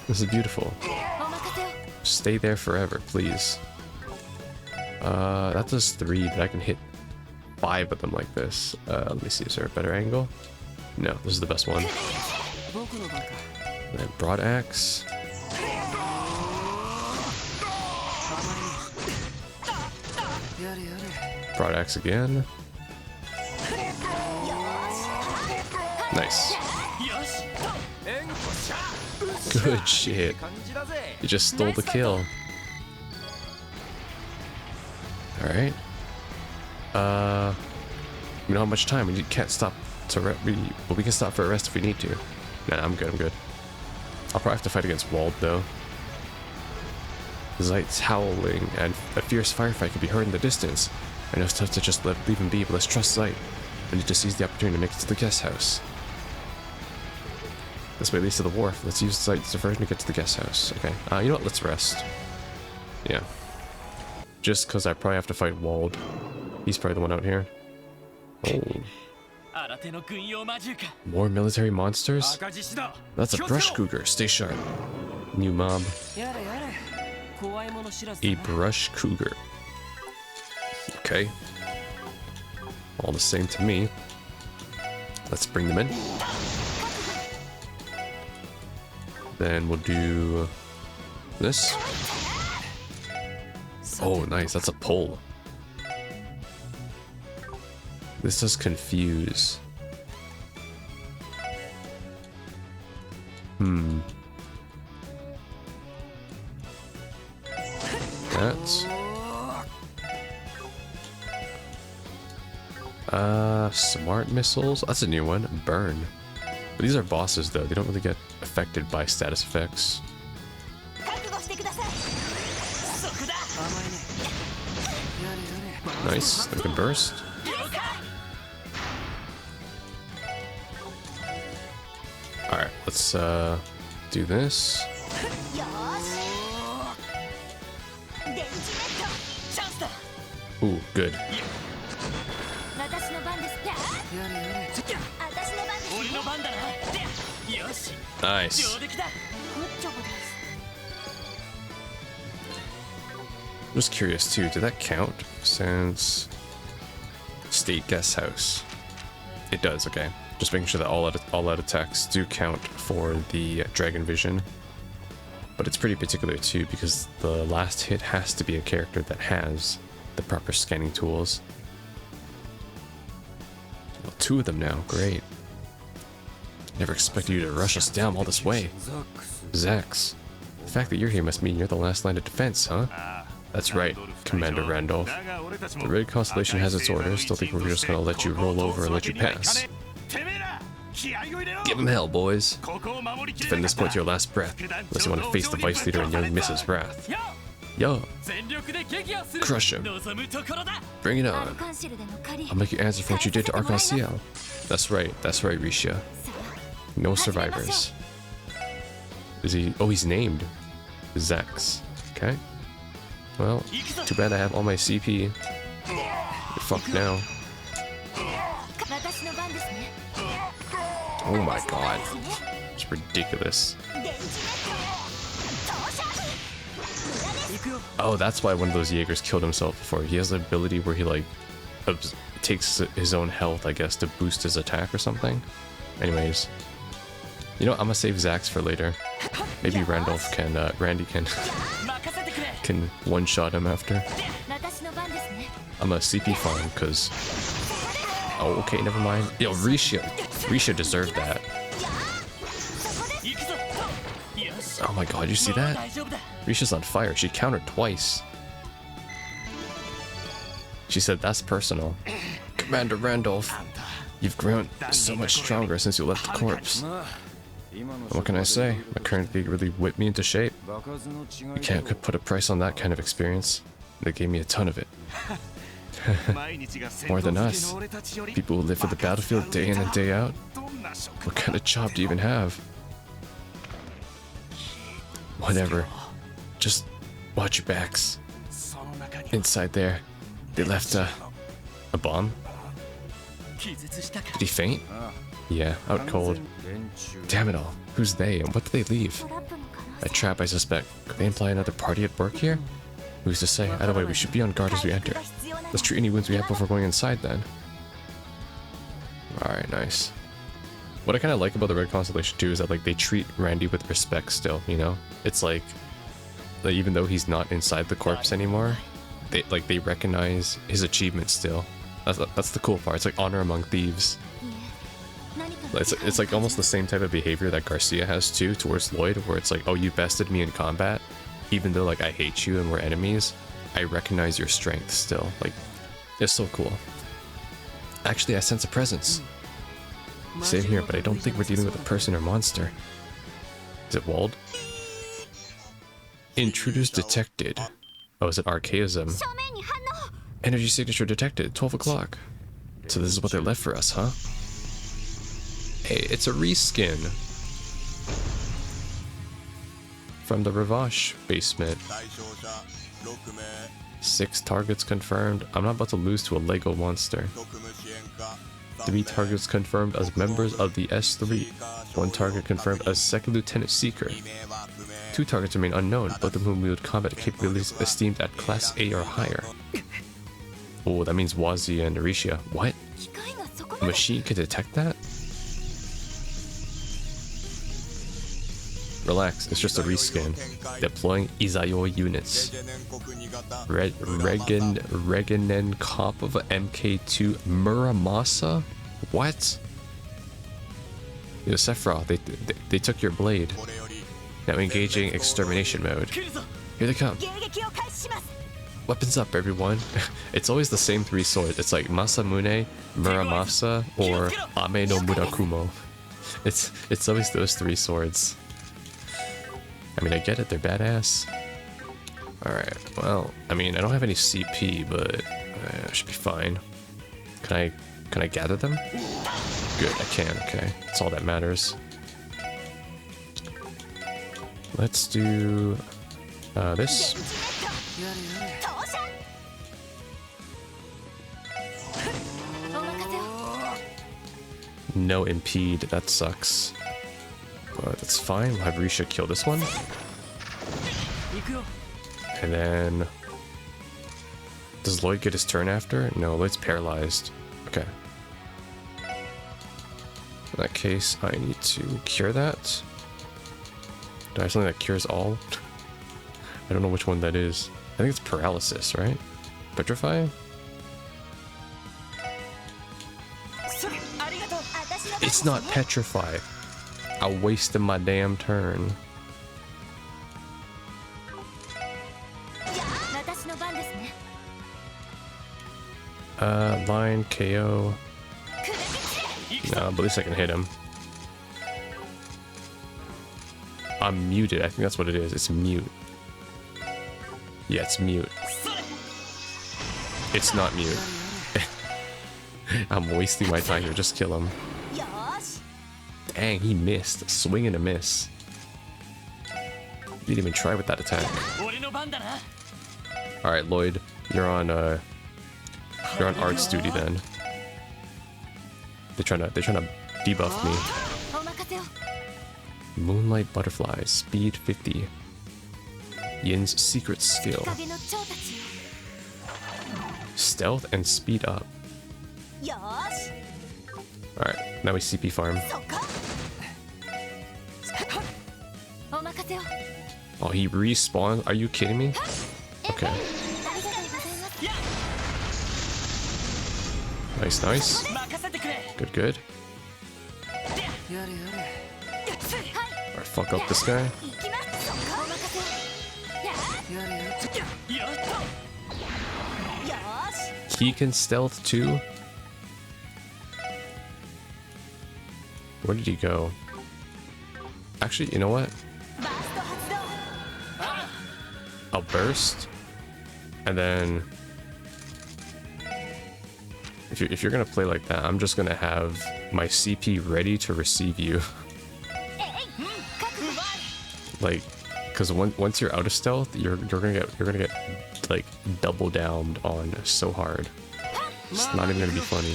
Speaker 1: This is beautiful. Stay there forever, please. That does 3, but I can hit 5 of them like this. Let me see, is there a better angle? No, this is the best one. And then broad axe. Broad axe again. Nice. Good shit. You just stole the kill. Alright. We don't have much time. We can't stop to but we can stop for a rest if we need to. Nah, I'm good, I'm good. I'll probably have to fight against Wald though. Zeit's howling and a fierce firefight can be heard in the distance. I know it's tough to just leave him be, but let's trust Zeit. I need to seize the opportunity to make it to the guest house. This way leads to the wharf. Let's use Zeit's diversion to get to the guest house. Okay. You know what? Let's rest. Yeah. Just because I probably have to fight Wald. He's probably the one out here. Oh. More military monsters? That's a brush cougar. Stay sharp. New mob. A brush cougar. Okay. All the same to me. Let's bring them in. Then we'll do this. Oh, nice. That's a pull. This does confuse. That's... smart missiles? That's a new one. Burn. But these are bosses, though. They don't really get affected by status effects. Nice. They can burst. Alright, let's do this. Ooh, good. Nice. I'm just curious too, did that count since state guest house? It does, okay. Just making sure that all out attacks do count for the Dragon Vision. But it's pretty particular too, because the last hit has to be a character that has the proper scanning tools. Well, 2 of them now, great. Never expected you to rush us down all this way. Zax, the fact that you're here must mean you're the last line of defense, huh? That's right, Commander Randolph. The Red Constellation has its orders. Still think we're just gonna let you roll over and let you pass. Give him hell, boys. Defend this point to your last breath, unless you want to face the Vice Leader and young Mrs. Wrath. Yo! Crush him. Bring it on. I'll make you answer for what you did to Arseille. That's right, Risha. No survivors. Is he? Oh, he's named Zax. Okay. Well, too bad I have all my CP. You're fucked now. Oh my god. It's ridiculous. Oh, that's why one of those Jaegers killed himself before. He has an ability where he like takes his own health, I guess, to boost his attack or something. Anyways. You know, I'm gonna save Zax for later. Maybe Randolph can, Randy can one-shot him after. I'm a CP farm, cause... Oh, okay, never mind. Yo, Risha deserved that. Oh my god, you see that? Risha's on fire. She countered twice. She said, that's personal. Commander Randolph, you've grown so much stronger since you left the corpse. What can I say? My current gig really whipped me into shape. I can't put a price on that kind of experience. They gave me a ton of it. More than us. People who live for the battlefield day in and day out. What kind of job do you even have? Whatever. Just watch your backs. Inside there, they left a bomb. Did he faint? Yeah, out cold. Damn it all. Who's they and what did they leave? A trap, I suspect. Could they imply another party at work here? Who's to say? Either way, we should be on guard as we enter. Let's treat any wounds we have before going inside then. Alright, nice. What I kind of like about the Red Constellation too is that like they treat Randy with respect still, you know? It's like even though he's not inside the corpse anymore, they recognize his achievements still. That's the cool part. It's like honor among thieves. It's like almost the same type of behavior that Garcia has too towards Lloyd, where it's like, oh, you bested me in combat, even though like I hate you and we're enemies, I recognize your strength still. Like, it's so cool. Actually, I sense a presence. Same here, but I don't think we're dealing with a person or monster. Is it Wald? Intruders detected. Oh, is it archaism? Energy signature detected. 12 o'clock. So this is what they left for us, huh? Hey, it's a reskin from the Ravache basement. 6 targets confirmed. I'm not about to lose to a Lego monster. 3 targets confirmed as members of the S3. 1 target confirmed as Second Lieutenant Seeker. 2 targets remain unknown, both of whom wield combat capabilities esteemed at Class A or higher. Oh, that means Wazi and Arisha. What? A machine can detect that? Relax, it's just a reskin. Deploying Izayoi units. Reginen Cop of MK2 Muramasa? What? Yo, Sephiroth, they took your blade. Now engaging extermination mode. Here they come. Weapons up, everyone. It's always the same 3 swords. It's like Masamune, Muramasa, or Ame no Murakumo. It's always those 3 swords. I mean, I get it, they're badass. Alright, well, I mean, I don't have any CP, but I should be fine. Can I gather them? Good, I can, okay. That's all that matters. Let's do this. No impede, that sucks. But that's fine, we'll have Risha kill this one. And then... Does Lloyd get his turn after? No, Lloyd's paralyzed. Okay. In that case, I need to cure that. Do I have something that cures all? I don't know which one that is. I think it's paralysis, right? Petrify? It's not petrify. I wasted my damn Line KO. No, but at least I can hit him. I'm muted. I think that's what it is. It's mute. Yeah, it's mute. It's not mute. I'm wasting my time here. Just kill him. Dang, he missed. Swing and a miss. Didn't even try with that attack. Alright, Lloyd. You're on arts duty then. They're trying to debuff me. Moonlight Butterfly, speed 50. Yin's secret skill. Stealth and speed up. Alright, now we CP farm. Oh, he respawned? Are you kidding me? Okay. Nice, nice. Good, good. Alright, fuck up this guy. He can stealth too? Where did he go? Actually, you know what? I'll burst. And then if you're gonna play like that, I'm just gonna have my CP ready to receive you. Like, because once you're out of stealth, you're gonna get like double downed on so hard. It's not even gonna be funny.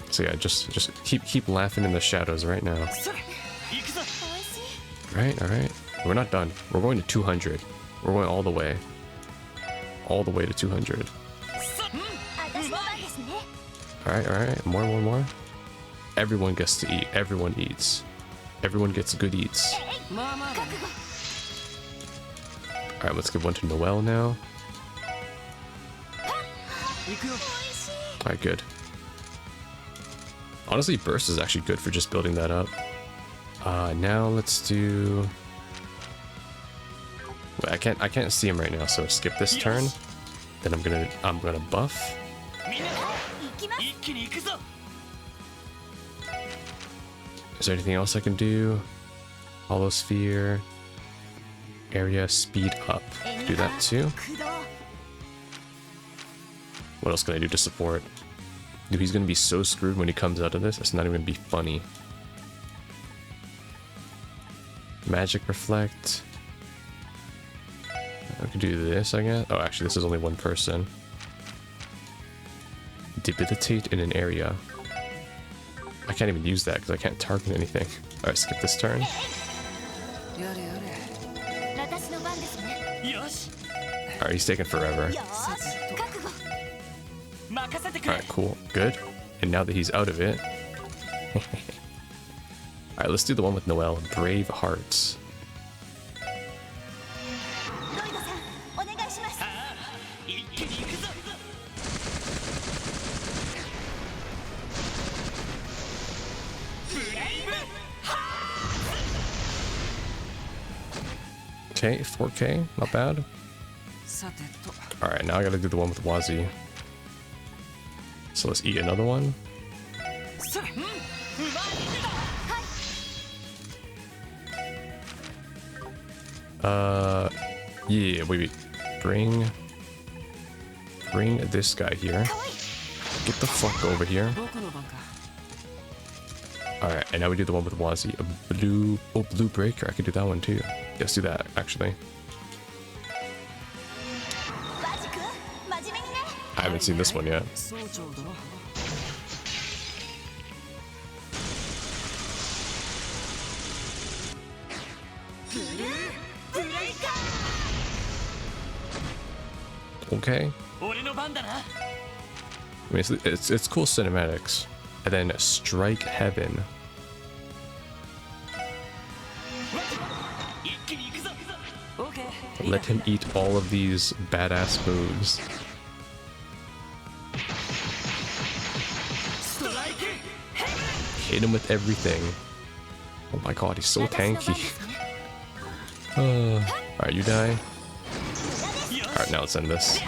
Speaker 1: So yeah, just keep laughing in the shadows right now. Right, all right. We're not done. We're going to 200. We're going all the way. All the way to 200. Alright, alright. More. Everyone gets to eat. Everyone eats. Everyone gets good eats. Alright, let's give one to Noelle now. Alright, good. Honestly, burst is actually good for just building that up. Now let's do... Wait, I can't see him right now, so skip this turn. Then I'm gonna buff. Is there anything else I can do? Hollow sphere. Area speed up. Do that too. What else can I do to support? Dude, he's gonna be so screwed when he comes out of this. It's not even gonna be funny. Magic reflect. I could do this, I guess. Oh, actually, this is only one person. Debilitate in an area. I can't even use that because I can't target anything. Alright, skip this turn. Alright, he's taking forever. Alright, cool. Good. And now that he's out of it... Alright, let's do the one with Noelle. Brave Hearts. Okay, 4K, not bad. Alright, now I gotta do the one with Wazi. So let's eat another one. Yeah, wait. Bring this guy here. Get the fuck over here. Alright, and now we do the one with Wazi. A blue breaker. I could do that one too. Let's do that, actually. I haven't seen this one yet. Okay. I mean, it's cool cinematics. And then Strike Heaven. Let him eat all of these badass moves. Hit him with everything. Oh my god, he's so tanky. Alright, you die. Alright, now let's end this.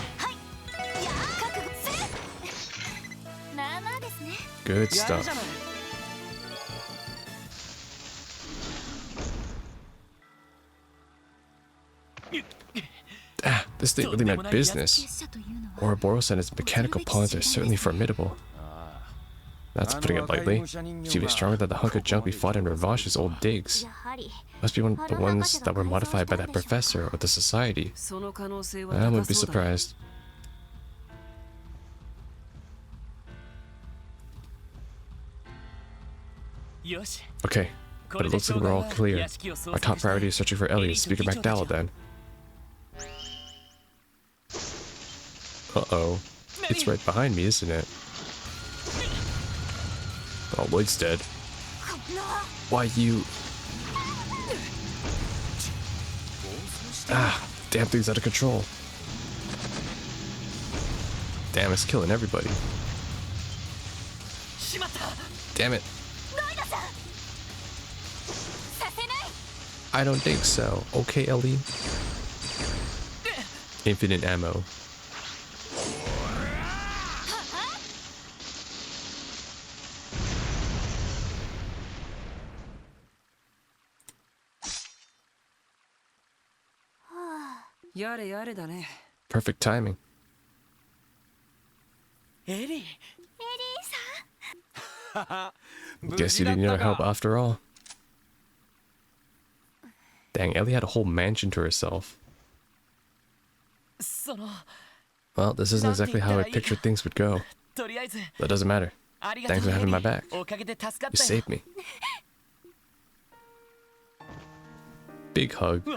Speaker 1: Good stuff. Ah, this thing really meant business. Ouroboros and its mechanical pawns are certainly formidable. That's putting it lightly. She'd be stronger than the hunk of junk we fought in Ravage's old digs. Must be one of the ones that were modified by that professor or the society. I wouldn't be surprised. Okay, but it looks like we're all clear. Our top priority is searching for Ellie, Speaker McDowell then. Uh-oh. It's right behind me, isn't it? Oh, Lloyd's dead. Why you... Ah, damn thing's out of control. Damn, it's killing everybody. Damn it. I don't think so. Okay, Ellie. Infinite ammo. Perfect timing. Guess you didn't need our help after all. Dang, Ellie had a whole mansion to herself. Well, this isn't exactly how I pictured things would go. That doesn't matter. Thanks for having my back. You saved me. Big hug.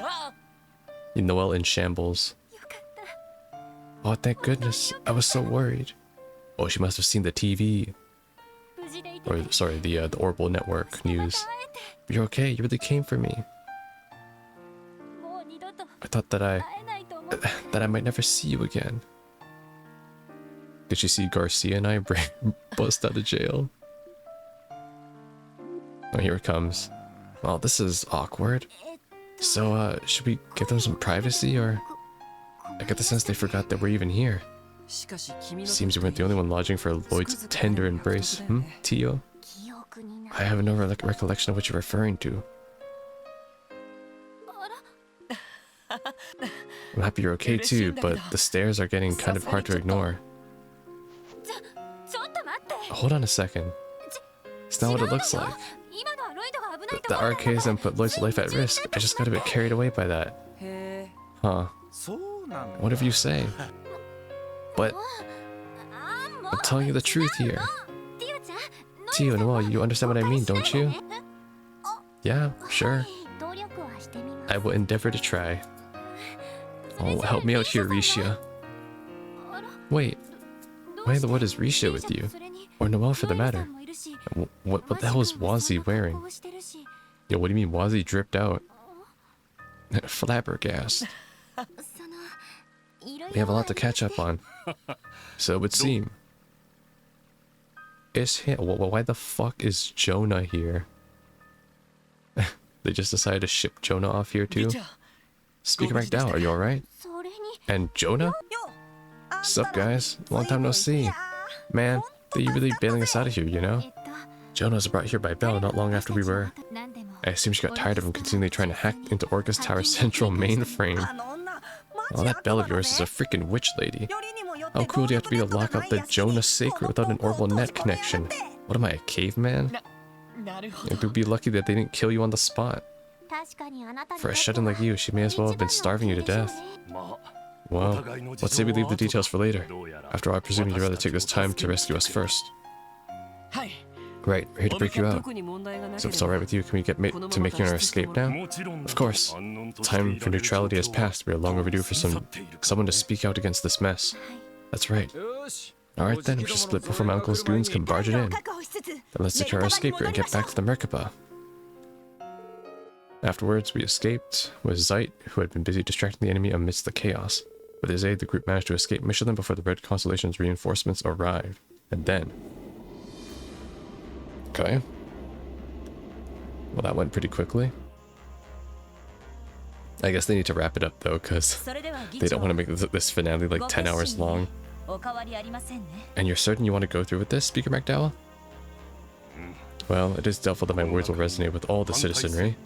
Speaker 1: Noelle in shambles. Oh, thank goodness. I was so worried. Oh, she must have seen the TV. Or, sorry, the Orbital Network news. You're okay. You really came for me. I thought that I might never see you again. Did she see Garcia and I bust out of jail? Oh, here it comes. Well, this is awkward. So, should we give them some privacy, or... I get the sense they forgot that we're even here. Seems you weren't the only one lodging for Lloyd's tender embrace, Tio? I have no recollection of what you're referring to. I'm happy you're okay too, but the stairs are getting kind of hard to ignore. Hold on a second. It's not what it looks like. The arcades put Lloyd's life at risk. I just got a bit carried away by that. Huh. Whatever you say. But I'm telling you the truth here. Tio, Noelle, you understand what I mean, don't you? Yeah, sure. I will endeavor to try. Oh, help me out here, Risha. Wait. Why in the world is Risha with you? Or Noelle for the matter? What the hell is Wazi wearing? Yo, what do you mean Wazi dripped out? Flabbergast. We have a lot to catch up on. So it would seem. Is him? Why the fuck is Jonah here? They just decided to ship Jonah off here too? Speaker McDowell, are you alright? And Jonah? Sup guys? Long time no see. Man, they're really bailing us out of here, you know? Jonah was brought here by Belle not long after we were. I assume she got tired of him continually trying to hack into Orcus Tower's central mainframe. Oh, that Belle of yours is a freaking witch lady. How cool do you have to be to lock up the Jonah Sacred without an orbital net connection? What am I, a caveman? It would be lucky that they didn't kill you on the spot. For a shut-in like you, she may as well have been starving you to death. Well, let's say we leave the details for later. After all, I presume you'd rather take this time to rescue us first. Right, we're here to break you out. So if it's alright with you, can we get to making our escape now? Of course. Time for neutrality has passed. We are long overdue for someone to speak out against this mess. That's right. Alright then, we should split before my uncle's goons can barge it in. Then let's secure our escape route and get back to the Merkabah. Afterwards, we escaped with Zeit, who had been busy distracting the enemy amidst the chaos. With his aid, the group managed to escape Michelin before the Red Constellation's reinforcements arrived. And then... Okay. Well, that went pretty quickly. I guess they need to wrap it up, though, because they don't want to make this finale like 10 hours long. And you're certain you want to go through with this, Speaker McDowell? Well, it is doubtful that my words will resonate with all the citizenry,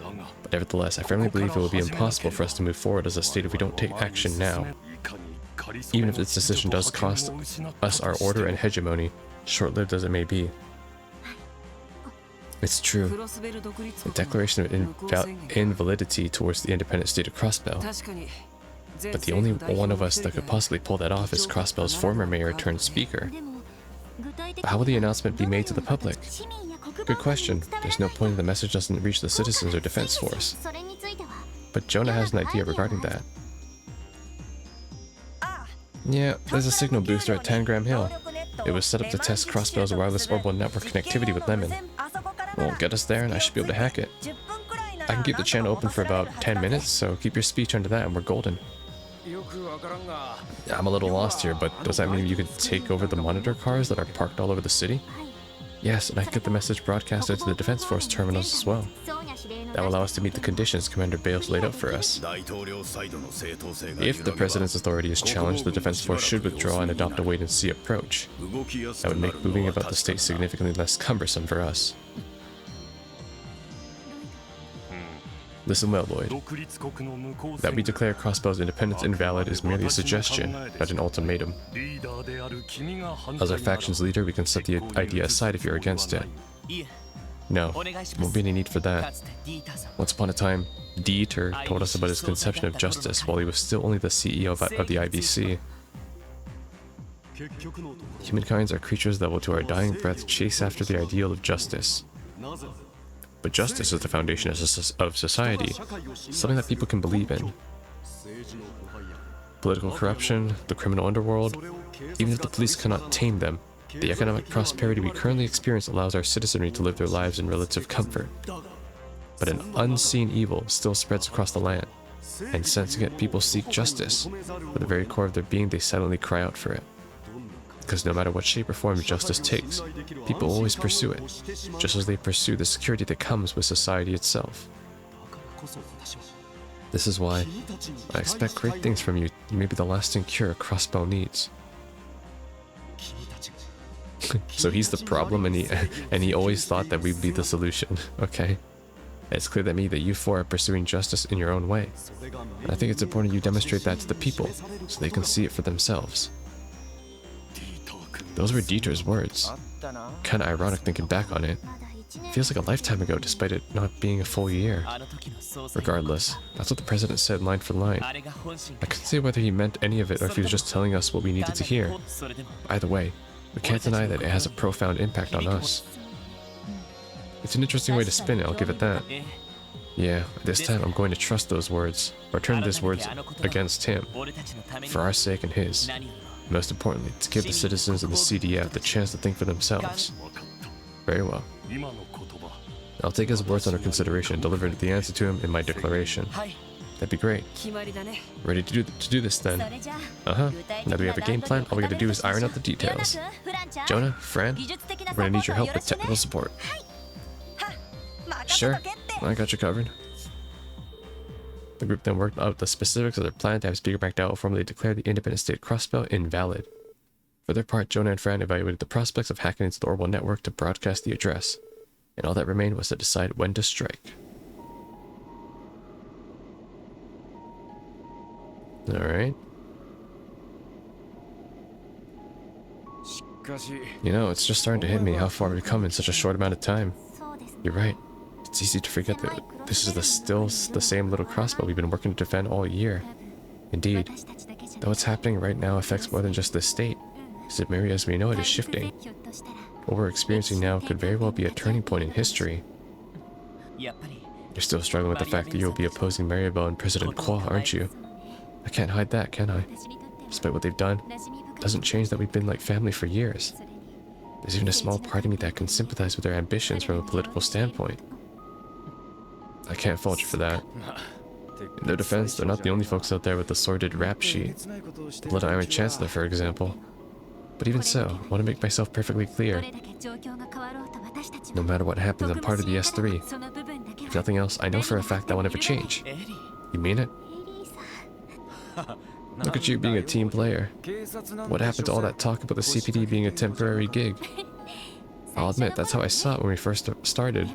Speaker 1: but nevertheless, I firmly believe it will be impossible for us to move forward as a state if we don't take action now. Even if this decision does cost us our order and hegemony, short-lived as it may be. It's true. The declaration of invalidity towards the independent state of Crossbell. But the only one of us that could possibly pull that off is Crossbell's former mayor turned speaker. But how will the announcement be made to the public? Good question. There's no point if the message doesn't reach the citizens or defense force. But Jonah has an idea regarding that. Yeah, there's a signal booster at Tangram Hill. It was set up to test Crossbell's wireless orbital network connectivity with Lemon. Well, get us there and I should be able to hack it. I can keep the channel open for about 10 minutes, so keep your speech under that and we're golden. I'm a little lost here, but does that mean you could take over the monitor cars that are parked all over the city? Yes, and I can get the message broadcasted to the Defense Force terminals as well. That will allow us to meet the conditions Commander Bales laid out for us. If the President's authority is challenged, the Defense Force should withdraw and adopt a wait-and-see approach. That would make moving about the state significantly less cumbersome for us. Listen well, Lloyd. That we declare Crossbell's independence invalid is merely a suggestion, not an ultimatum. As our faction's leader, we can set the idea aside if you're against it. No, won't be any need for that. Once upon a time, Dieter told us about his conception of justice while he was still only the CEO of the IBC. Humankinds are creatures that will to our dying breath chase after the ideal of justice. But justice is the foundation of society, something that people can believe in. Political corruption, the criminal underworld, even if the police cannot tame them, the economic prosperity we currently experience allows our citizenry to live their lives in relative comfort. But an unseen evil still spreads across the land, and sensing it, people seek justice. At the very core of their being, they silently cry out for it. Because no matter what shape or form justice takes, people always pursue it, just as they pursue the security that comes with society itself. This is why I expect great things from you. You may be the lasting cure Crossbell needs. So he's the problem, and he always thought that we'd be the solution. Okay. It's clear to me that you four are pursuing justice in your own way. And I think it's important you demonstrate that to the people, so they can see it for themselves. Those were Dieter's words. Kinda ironic thinking back on it. Feels like a lifetime ago despite it not being a full year. Regardless, that's what the president said line for line. I couldn't say whether he meant any of it or if he was just telling us what we needed to hear. Either way, we can't deny that it has a profound impact on us. It's an interesting way to spin it, I'll give it that. Yeah, this time I'm going to trust those words, or turn these words against him, for our sake and his. Most importantly, to give the citizens of the CDF the chance to think for themselves. Very well. I'll take his words under consideration and deliver the answer to him in my declaration. That'd be great. Ready to do this then? Uh-huh. Now that we have a game plan, all we gotta do is iron out the details. Jonah, Fran, we're gonna need your help with technical support. Sure, I got you covered. The group then worked out the specifics of their plan to have Speaker McDowell formally declare the independent state Crossbell invalid. For their part, Jonah and Fran evaluated the prospects of hacking into the orbital network to broadcast the address, and all that remained was to decide when to strike. Alright. You know, it's just starting to hit me how far we've come in such a short amount of time. You're right. It's easy to forget that this is still the same little Crossbell we've been working to defend all year. Indeed, though what's happening right now affects more than just this state, because Emeria as we know it is shifting. What we're experiencing now could very well be a turning point in history. You're still struggling with the fact that you'll be opposing Merkabah and President Kwa, aren't you? I can't hide that, can I? Despite what they've done, it doesn't change that we've been like family for years. There's even a small part of me that can sympathize with their ambitions from a political standpoint. I can't fault you for that. In their defense, they're not the only folks out there with the sordid rap sheet. The Blood Iron Chancellor, for example. But even so, I want to make myself perfectly clear. No matter what happens, I'm part of the S3. If nothing else, I know for a fact that won't ever change. You mean it? Look at you being a team player. What happened to all that talk about the CPD being a temporary gig? I'll admit, that's how I saw it when we first started.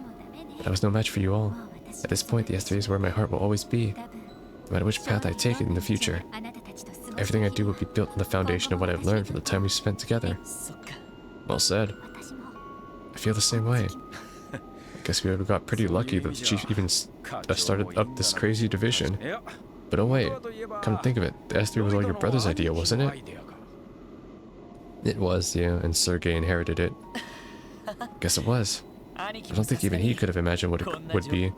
Speaker 1: But I was no match for you all. At this point, the S3 is where my heart will always be. No matter which path I take in the future. Everything I do will be built on the foundation of what I've learned from the time we spent together. Well said. I feel the same way. Guess we got pretty lucky that the chief even started up this crazy division. But oh wait, come to think of it, the S3 was all your brother's idea, wasn't it? It was, yeah, and Sergei inherited it. Guess it was. I don't think even he could have imagined what it would be.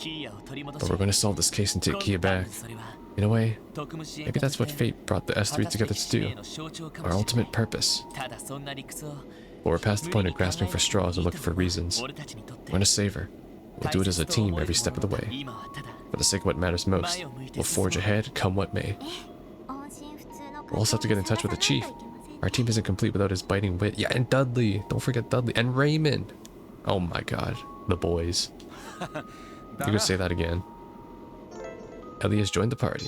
Speaker 1: But we're going to solve this case and take Kia back. In a way, maybe that's what fate brought the S3 together to do. Our ultimate purpose. But we're past the point of grasping for straws and looking for reasons. We're going to save her. We'll do it as a team every step of the way. For the sake of what matters most, we'll forge ahead, come what may. We'll also have to get in touch with the chief. Our team isn't complete without his biting wit. Yeah, and Dudley. Don't forget Dudley. And Raymond. Oh my god. The boys. You could say that again. Ellie has joined the party.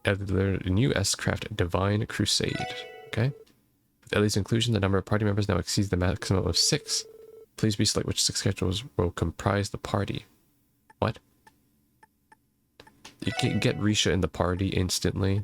Speaker 1: Ellie learned a new S-craft, Divine Crusade. Okay. With Ellie's inclusion, the number of party members now exceeds the maximum of 6. Please reselect which 6 characters will comprise the party. What? You can get Risha in the party instantly.